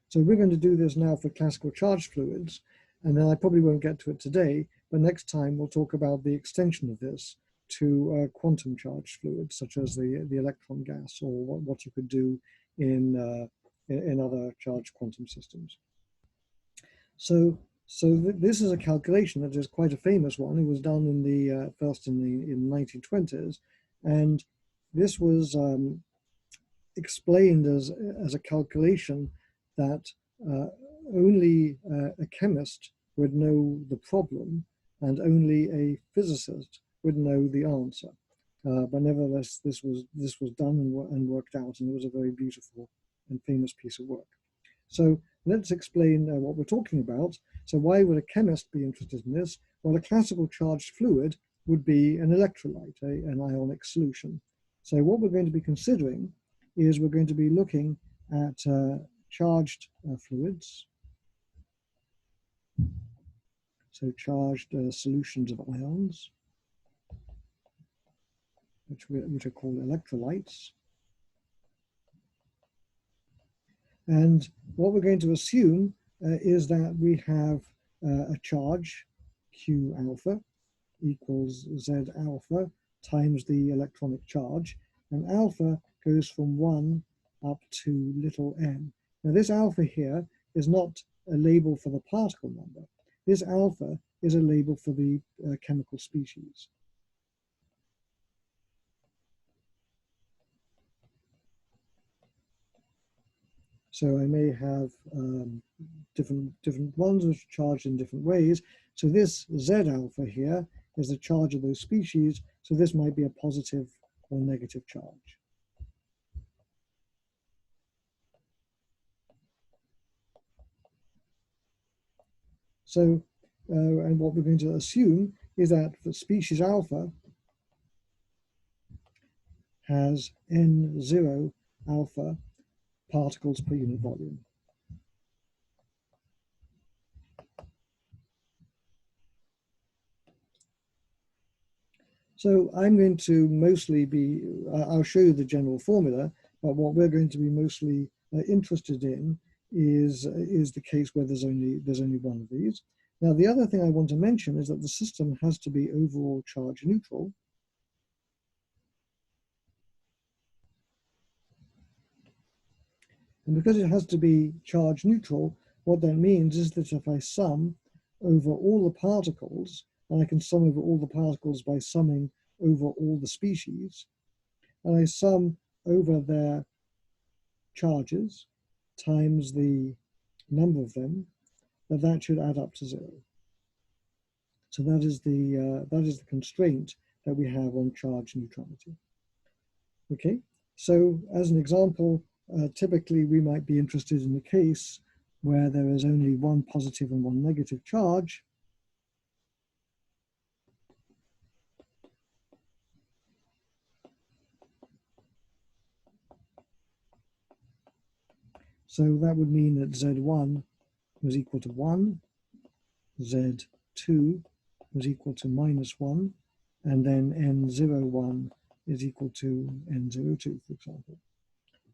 So we're going to do this now for classical charged fluids, and then I probably won't get to it today, but next time we'll talk about the extension of this to quantum charged fluids, such as the electron gas, or what you could do in other charged quantum systems. So this is a calculation that is quite a famous one. It was done in the first in the 1920s, and this was explained as a calculation that only a chemist would know the problem, and only a physicist would know the answer. But nevertheless, this was done and worked out, and it was a very beautiful and famous piece of work. So let's explain what we're talking about. So why would a chemist be interested in this? Well, a classical charged fluid would be an electrolyte, an ionic solution. So what we're going to be considering is we're going to be looking at charged fluids. So charged solutions of ions, which are called electrolytes. And what we're going to assume is that we have a charge, Q alpha, equals Z alpha times the electronic charge. And alpha goes from 1 up to little n. Now this alpha here is not a label for the particle number. This alpha is a label for the chemical species. So I may have different ones which are charged in different ways. So this Z alpha here is the charge of those species. So this might be a positive or negative charge. So, and what we're going to assume is that the species alpha has N0 alpha particles per unit volume. So I'm going to mostly be, I'll show you the general formula, but what we're going to be mostly interested in is the case where there's only one of these. Now, the other thing I want to mention is that the system has to be overall charge neutral. And because it has to be charge neutral, what that means is that if I sum over all the particles, and I can sum over all the particles by summing over all the species, and I sum over their charges times the number of them, that should add up to 0. So that is the constraint that we have on charge neutrality. Okay, so as an example, typically we might be interested in a case where there is only one positive and one negative charge. So that would mean that Z1 was equal to 1, Z2 was equal to -1, and then N01 is equal to N02, for example.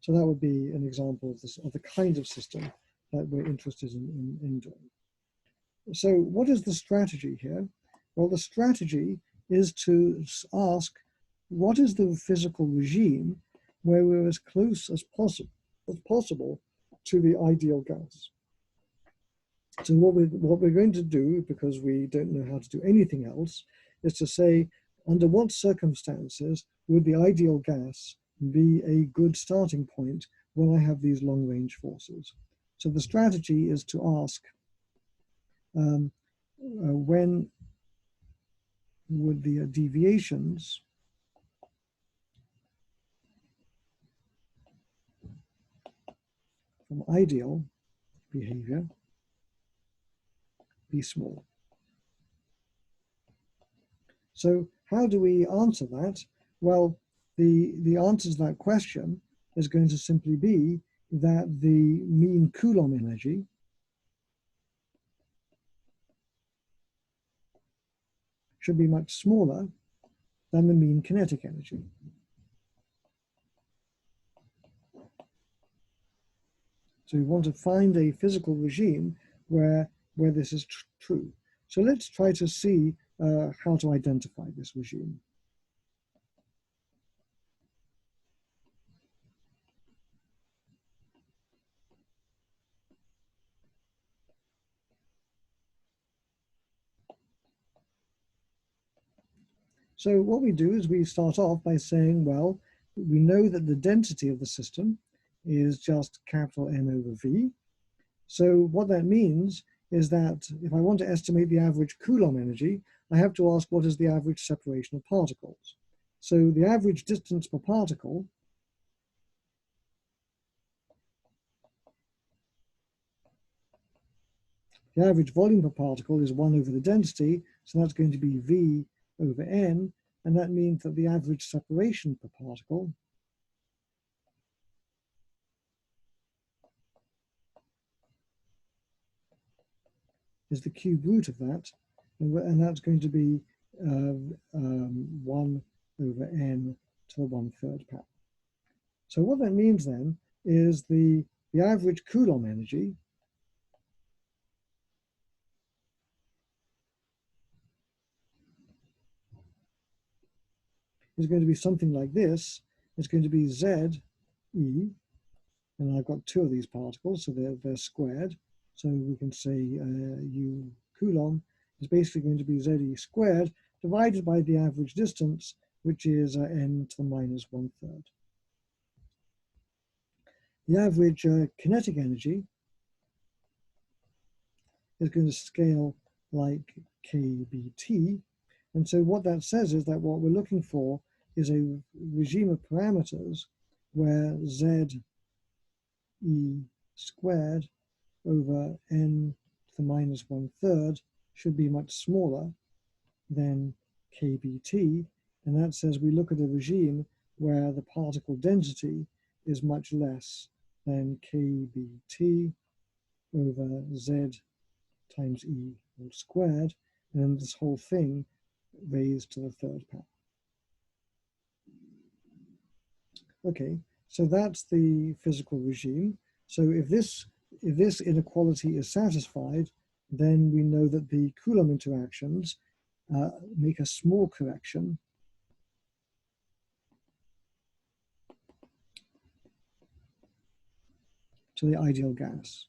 So that would be an example of the kind of system that we're interested in doing. So what is the strategy here? Well, the strategy is to ask, what is the physical regime where we're as close as possible to the ideal gas? So what we're going to do, because we don't know how to do anything else, is to say, under what circumstances would the ideal gas be a good starting point when I have these long-range forces? So the strategy is to ask, when would the deviations from ideal behavior be small? So how do we answer that? Well, the answer to that question is going to simply be that the mean Coulomb energy should be much smaller than the mean kinetic energy. So we want to find a physical regime where this is true. So let's try to see how to identify this regime. So what we do is we start off by saying, well, we know that the density of the system is just capital N over V. So what that means is that if I want to estimate the average Coulomb energy, I have to ask what is the average separation of particles. So the average distance per particle the average volume per particle is 1 over the density, so that's going to be V over N, and that means that the average separation per particle is the cube root of that, and that's going to be 1 over N to the 1/3 power. So what that means then is the average Coulomb energy is going to be something like this. It's going to be Z E, and I've got 2 of these particles, so they're squared. So we can say U Coulomb is basically going to be ZE squared divided by the average distance, which is N to the -1/3. the average kinetic energy is going to scale like kBt. And so what that says is that what we're looking for is a regime of parameters where z e squared over n to the minus 1/3 should be much smaller than kBt. And that says we look at a regime where the particle density is much less than kBt over z times e all squared, and then this whole thing raised to the 3rd power. Okay, so that's the physical regime. So if this inequality is satisfied, then we know that the Coulomb interactions make a small correction to the ideal gas.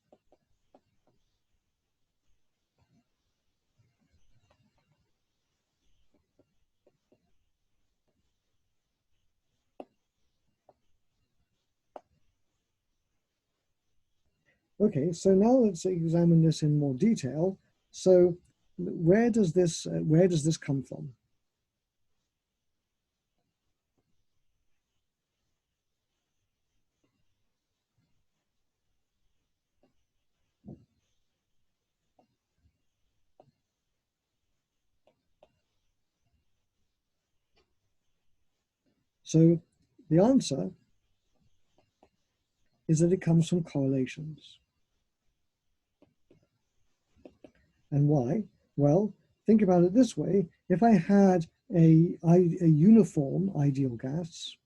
Okay, so now let's examine this in more detail. So where does this come from? So the answer is that it comes from correlations. And why? Well, think about it this way. If I had a uniform ideal gas,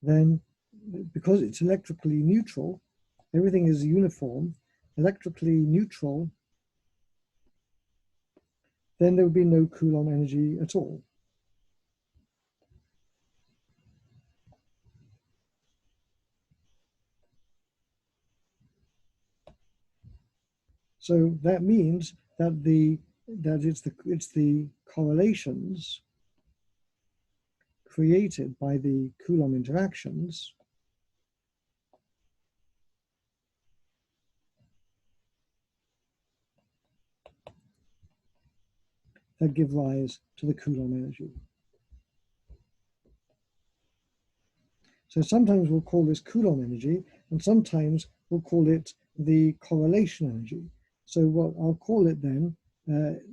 then because it's electrically neutral, everything is uniform, electrically neutral, then there would be no Coulomb energy at all. So that means that it's the correlations created by the Coulomb interactions that give rise to the Coulomb energy. So sometimes we'll call this Coulomb energy, and sometimes we'll call it the correlation energy. So what I'll call it then,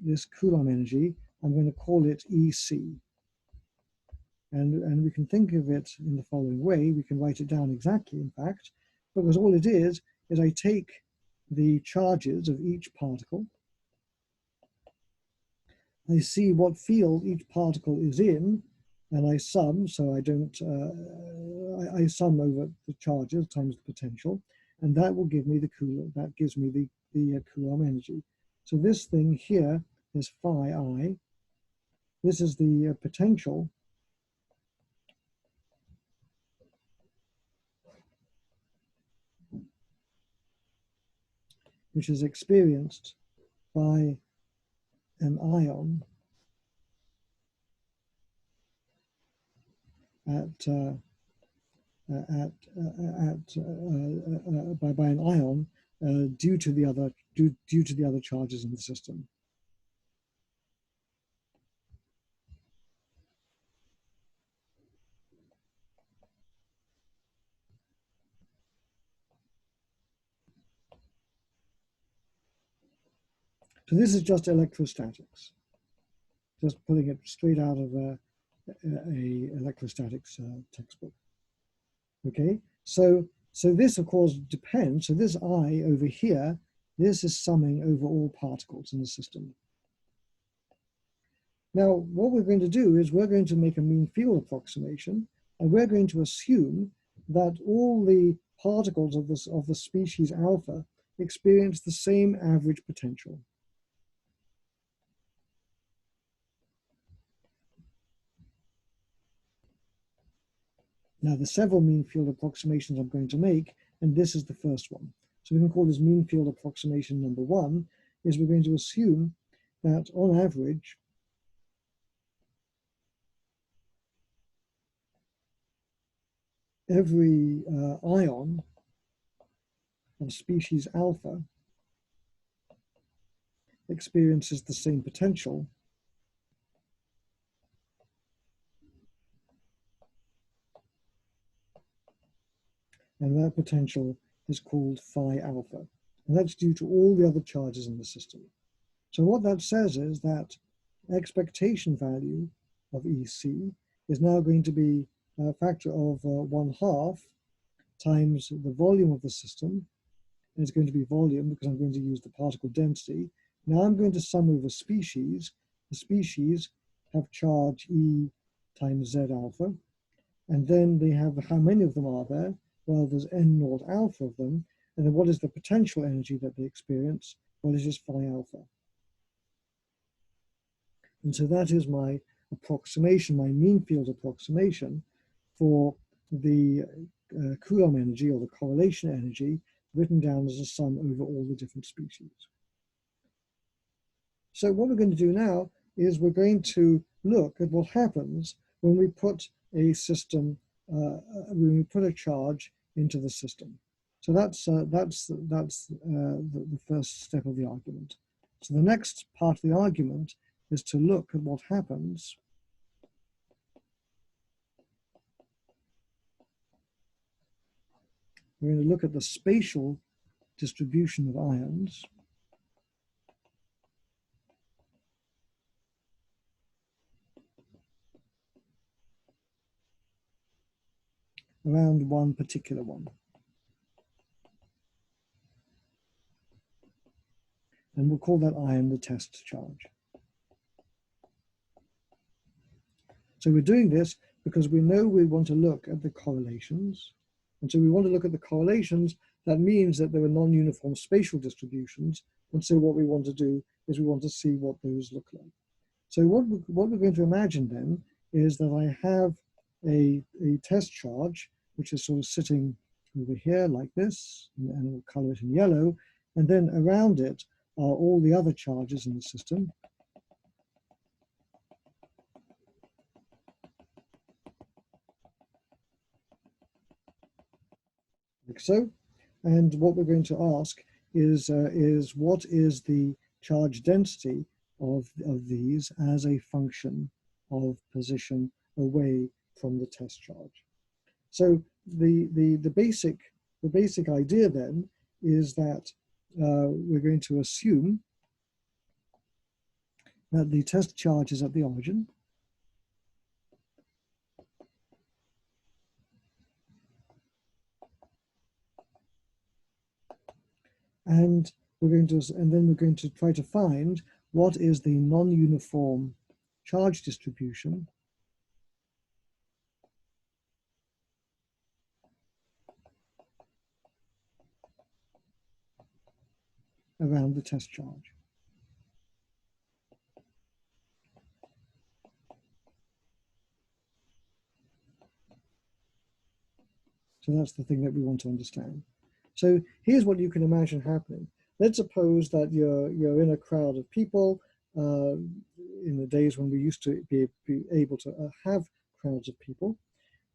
this Coulomb energy, I'm going to call it EC. And we can think of it in the following way. We can write it down exactly, in fact, because all it is I take the charges of each particle, I see what field each particle is in, and I sum, so I don't, I sum over the charges times the potential, and that will give me the Coulomb, that gives me the Coulomb energy. So this thing here is phi I. This is the potential which is experienced by an ion by an ion due to the other charges in the system. So this is just electrostatics, just pulling it straight out of a electrostatics textbook. Okay, so this of course depends. So this I over here, this is summing over all particles in the system. Now, what we're going to do is we're going to make a mean field approximation, and we're going to assume that all the particles of the species alpha experience the same average potential. Now, there's several mean field approximations I'm going to make, and this is the first one. So we can call this mean field approximation number 1, is we're going to assume that on average, every ion of species alpha experiences the same potential and that potential is called phi alpha. And that's due to all the other charges in the system. So what that says is that expectation value of EC is now going to be a factor of 1/2 times the volume of the system. And it's going to be volume because I'm going to use the particle density. Now I'm going to sum over species. The species have charge E times Z alpha. And then they have how many of them are there? Well, there's n naught alpha of them. And then what is the potential energy that they experience? Well, it's just phi alpha. And so that is my approximation, my mean field approximation for the Coulomb energy or the correlation energy written down as a sum over all the different species. So what we're going to do now is we're going to look at what happens when we put a system, when we put a charge into the system. So that's the first step of the argument. So the next part of the argument is to look at what happens we're going to look at the spatial distribution of ions around one particular one. And we'll call that ion the test charge. So we're doing this because we know we want to look at the correlations. And so we want to look at the correlations. That means that there are non-uniform spatial distributions. And so what we want to do is we want to see what those look like. So what we're going to imagine then is that I have a test charge, which is sort of sitting over here like this, and we'll color it in yellow. And then around it are all the other charges in the system. Like so. And what we're going to ask is what is the charge density of these as a function of position away from the test charge. So the basic idea then is that we're going to assume that the test charge is at the origin. And then we're going to try to find what is the non-uniform charge distribution around the test charge. So that's the thing that we want to understand. So here's what you can imagine happening. Let's suppose that you're in a crowd of people in the days when we used to be able to have crowds of people,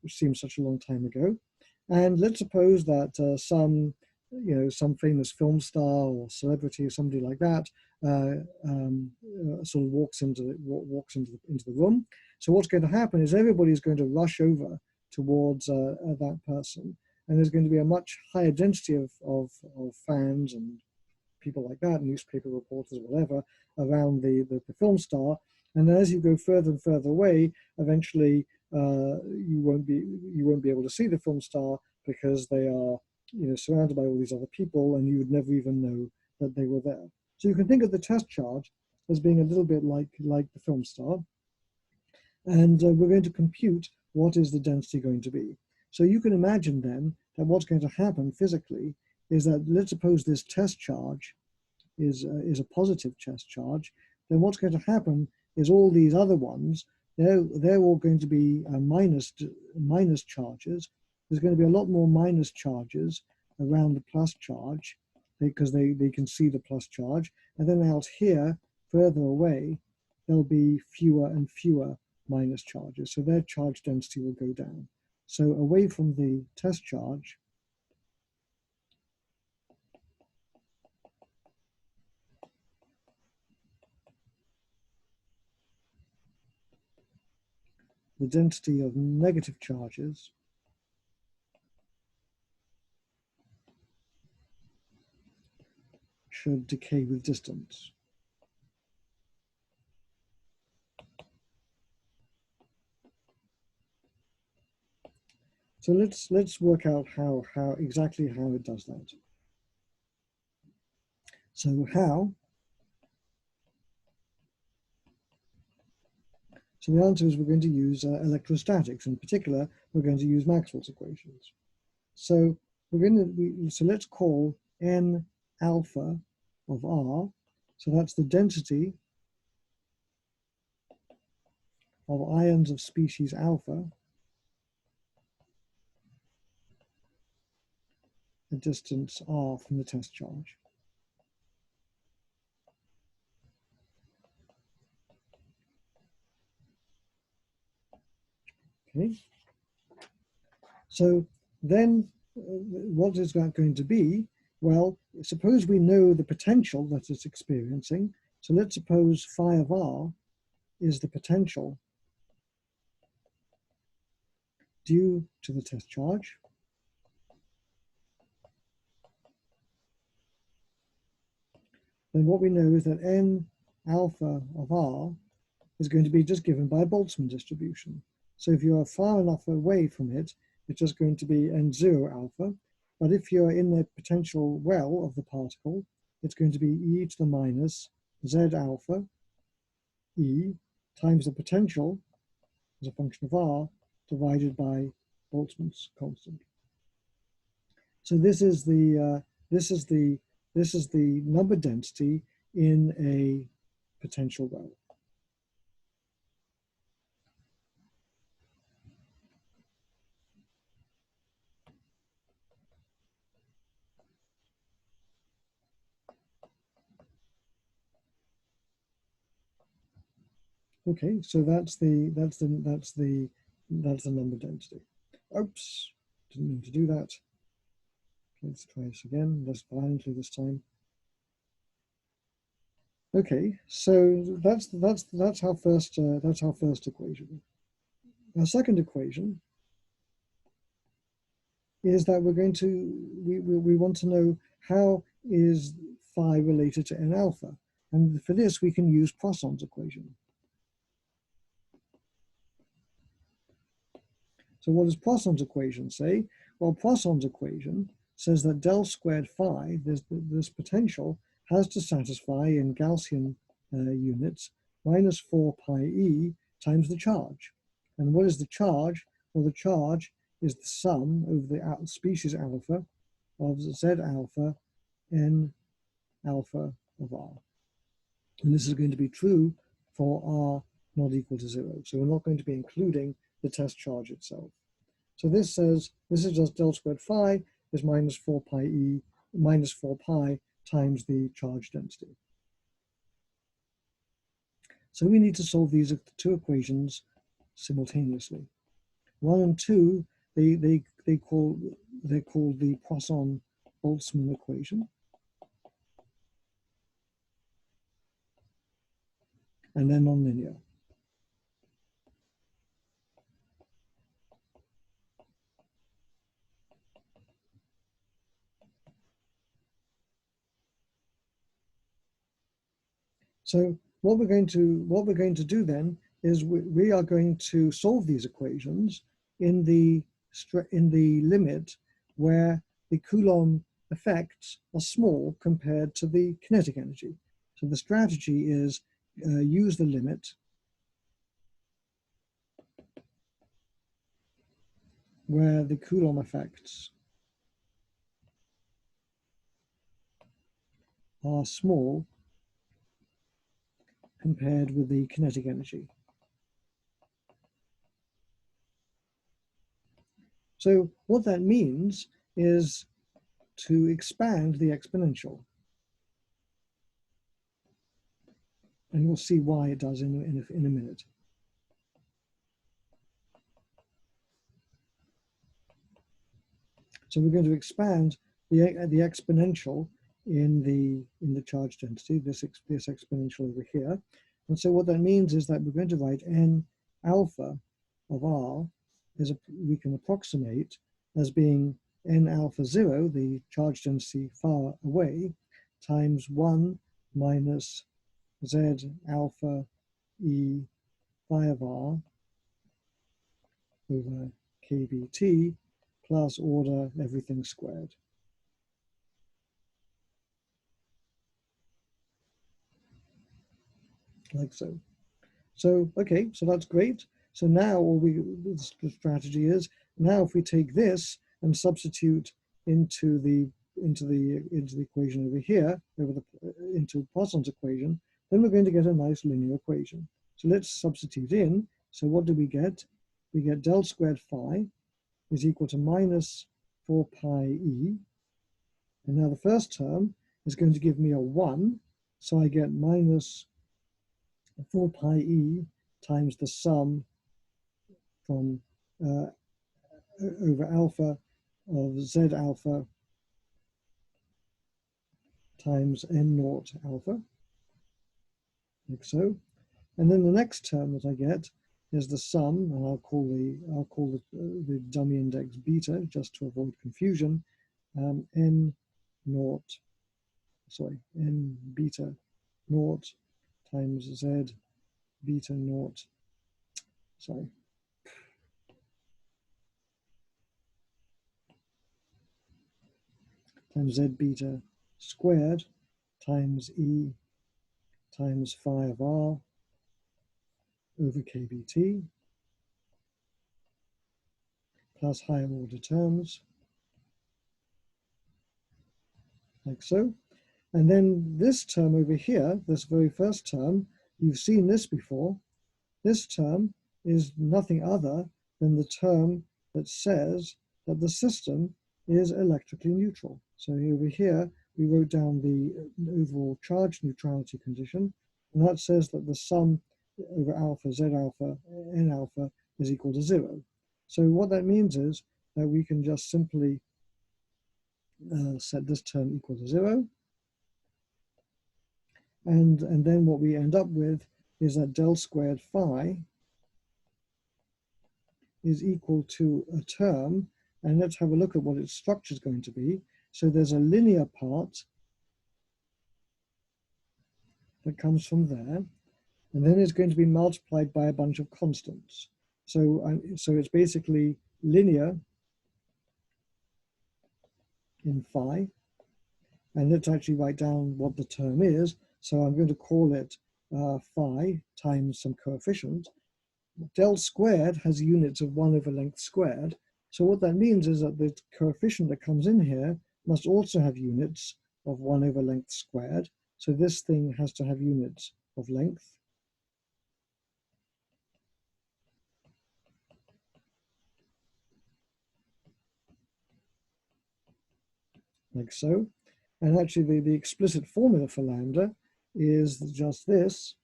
which seems such a long time ago. And let's suppose that some famous film star or celebrity or somebody like that sort of walks into the room. So what's going to happen is everybody's going to rush over towards that person, and there's going to be a much higher density of fans and people like that, newspaper reporters, whatever, around the film star. And as you go further and further away, eventually you won't be able to see the film star because they are surrounded by all these other people, and you would never even know that they were there. So you can think of the test charge as being a little bit like the film star, and we're going to compute what is the density going to be. So you can imagine then that what's going to happen physically is that, let's suppose this test charge is a positive test charge. Then what's going to happen is all these other ones, they're all going to be minus charges. There's going to be a lot more minus charges around the plus charge because they can see the plus charge. And then out here, further away, there'll be fewer and fewer minus charges. So their charge density will go down. So away from the test charge, the density of negative charges should decay with distance. So let's work out how exactly how it does that. So so the answer is we're going to use electrostatics. In particular, we're going to use Maxwell's equations. So so let's call n alpha of r. So that's the density of ions of species alpha at distance r from the test charge. Okay. So then what is that going to be? Well, suppose we know the potential that it's experiencing. So let's suppose phi of r is the potential due to the test charge. Then what we know is that n alpha of r is going to be just given by a Boltzmann distribution. So if you are far enough away from it, it's just going to be n0 alpha. But if you're in the potential well of the particle, it's going to be e to the minus z alpha e times the potential as a function of r divided by Boltzmann's constant. So this is the number density in a potential well. Okay, so that's the number density. Oops, didn't mean to do that. Let's try this again, less violently this time. Okay, so that's our first equation. Our second equation is that we're going to we want to know how is phi related to n alpha, and for this we can use Poisson's equation. So what does Poisson's equation say? Well, Poisson's equation says that del squared phi, this potential, has to satisfy in Gaussian units minus 4 pi e times the charge. And what is the charge? Well, the charge is the sum over the species alpha of z alpha n alpha of r. And this is going to be true for r not equal to 0. So we're not going to be including the test charge itself. So this says, this is just del squared phi is minus 4 pi e, minus 4 pi times the charge density. So we need to solve these two equations simultaneously. 1 and 2, they're called the Poisson-Boltzmann equation. And they're nonlinear. So what we're going to do then is we are going to solve these equations in the limit where the Coulomb effects are small compared to the kinetic energy. So the strategy is use the limit where the Coulomb effects are small compared with the kinetic energy. So what that means is to expand the exponential. And we'll see why it does in a minute. So we're going to expand the exponential in the charge density, this exponential over here. And so what that means is that we're going to write n alpha of r we can approximate as being n alpha 0, the charge density far away, times 1 minus z alpha e phi of r over kbt plus order everything squared. Like so. So, okay, so that's great. So now the strategy is, now if we take this and substitute into the equation over here, into Poisson's equation, then we're going to get a nice linear equation. So let's substitute in. So what do we get? We get del squared phi is equal to minus 4 pi e. And now the first term is going to give me a 1. So I get minus 4 pi e times the sum from over alpha of z alpha times n naught alpha, like so. And then the next term that I get is the sum, and I'll call the dummy index beta just to avoid confusion. N beta naught times z beta naught. Times z beta squared times e times phi of r over kbt plus higher order terms, like so. And then this term over here, this very first term, you've seen this before. This term is nothing other than the term that says that the system is electrically neutral. So over here, we wrote down the overall charge neutrality condition, and that says that the sum over alpha, z alpha, n alpha is equal to 0. So what that means is that we can just simply set this term equal to 0. And then what we end up with is that del squared phi is equal to a term, and let's have a look at what its structure is going to be. So there's a linear part that comes from there, and then it's going to be multiplied by a bunch of constants. So it's basically linear in phi, and let's actually write down what the term is. So I'm going to call it phi times some coefficient. Del squared has units of 1 over length squared. So what that means is that the coefficient that comes in here must also have units of 1 over length squared. So this thing has to have units of length. Like so. And actually the explicit formula for lambda is just this,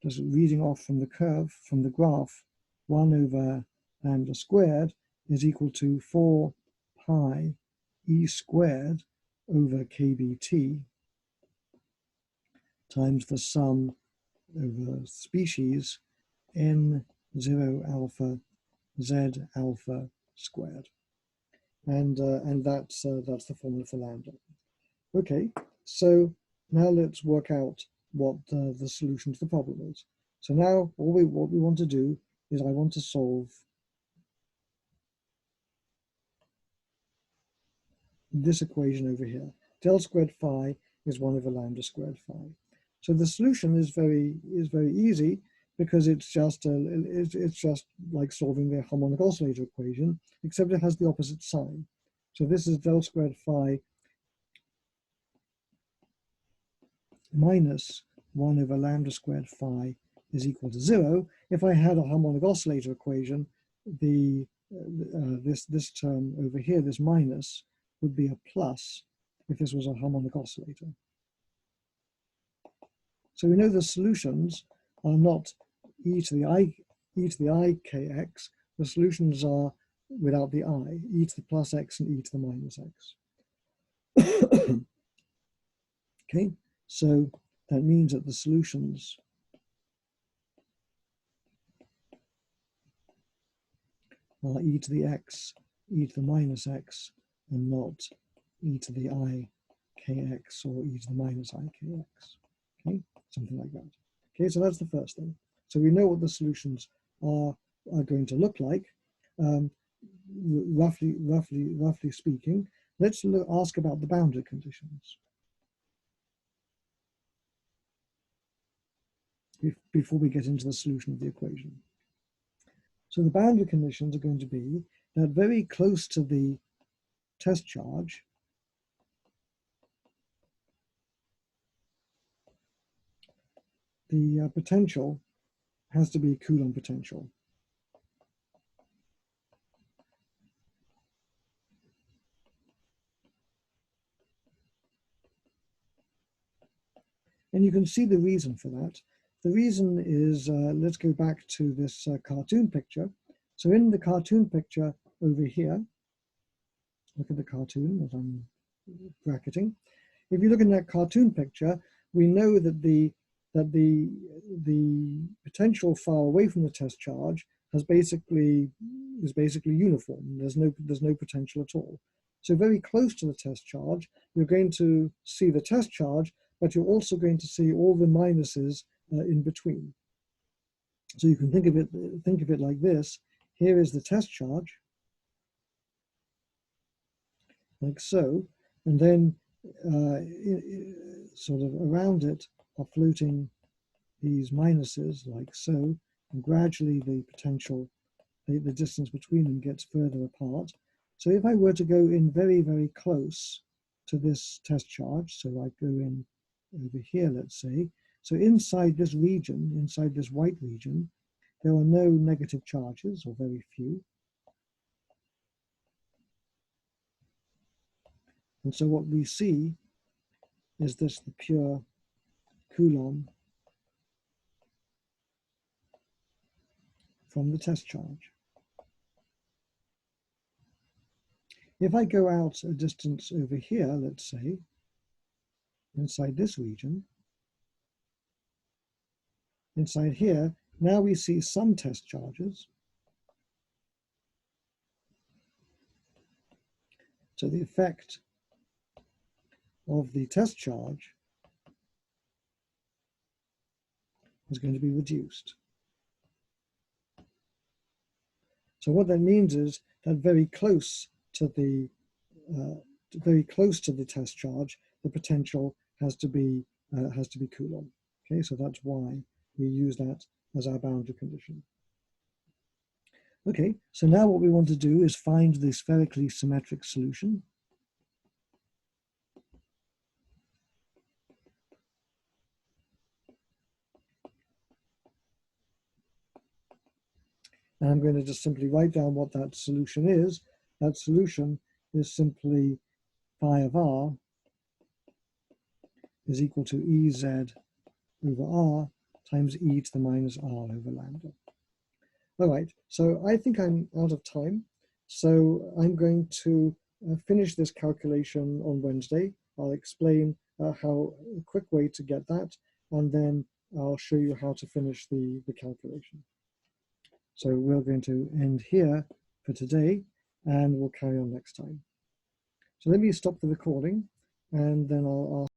just reading off from the curve, from the graph, 1 over lambda squared is equal to 4 pi e squared over kbt times the sum over species n0 alpha z alpha squared. And that's the formula for lambda. Okay, so now let's work out what the solution to the problem is. So now what we want to do is I want to solve this equation over here. Del squared phi is 1 over lambda squared phi. So the solution is very easy, because it's just like solving the harmonic oscillator equation, except it has the opposite sign. So this is del squared phi minus 1 over lambda squared phi is equal to 0. If I had a harmonic oscillator equation, this term over here, this minus, would be a plus if this was a harmonic oscillator. So we know the solutions are not e to the I kx. The solutions are without the I, e to the plus x and e to the minus x. Okay, so that means that the solutions are e to the x, e to the minus x, and not e to the I kx or e to the minus I kx. Okay, something like that. Okay, so that's the first thing. So we know what the solutions are going to look like. Roughly speaking. Let's ask about the boundary conditions before we get into the solution of the equation. So the boundary conditions are going to be that very close to the test charge, the potential has to be Coulomb potential. And you can see the reason for that. The reason is, let's go back to this cartoon picture. So in the cartoon picture over here, look at the cartoon that I'm bracketing. If you look in that cartoon picture, we know that the potential far away from the test charge is basically uniform. There's no potential at all. So very close to the test charge, you're going to see the test charge, but you're also going to see all the minuses in between. So you can think of it like this. Here is the test charge, like so, and then sort of around it are floating these minuses, like so, and gradually the potential, the distance between them gets further apart. So if I were to go in very, very close to this test charge, so I go in over here, let's say, so inside this region, inside this white region, there are no negative charges, or very few. And so what we see is this, the pure Coulomb from the test charge. If I go out a distance over here, let's say, inside this region, inside here, now we see some test charges. So the effect of the test charge is going to be reduced. So what that means is that very close to the test charge, the potential has to be Coulomb. Okay, so that's why we use that as our boundary condition. Okay, so now what we want to do is find the spherically symmetric solution. And I'm going to just simply write down what that solution is. That solution is simply phi of r is equal to Ez over r times e to the minus r over lambda. All right, so I think I'm out of time. So I'm going to finish this calculation on Wednesday. I'll explain how a quick way to get that, and then I'll show you how to finish the calculation. So we're going to end here for today, and we'll carry on next time. So let me stop the recording, and then I'll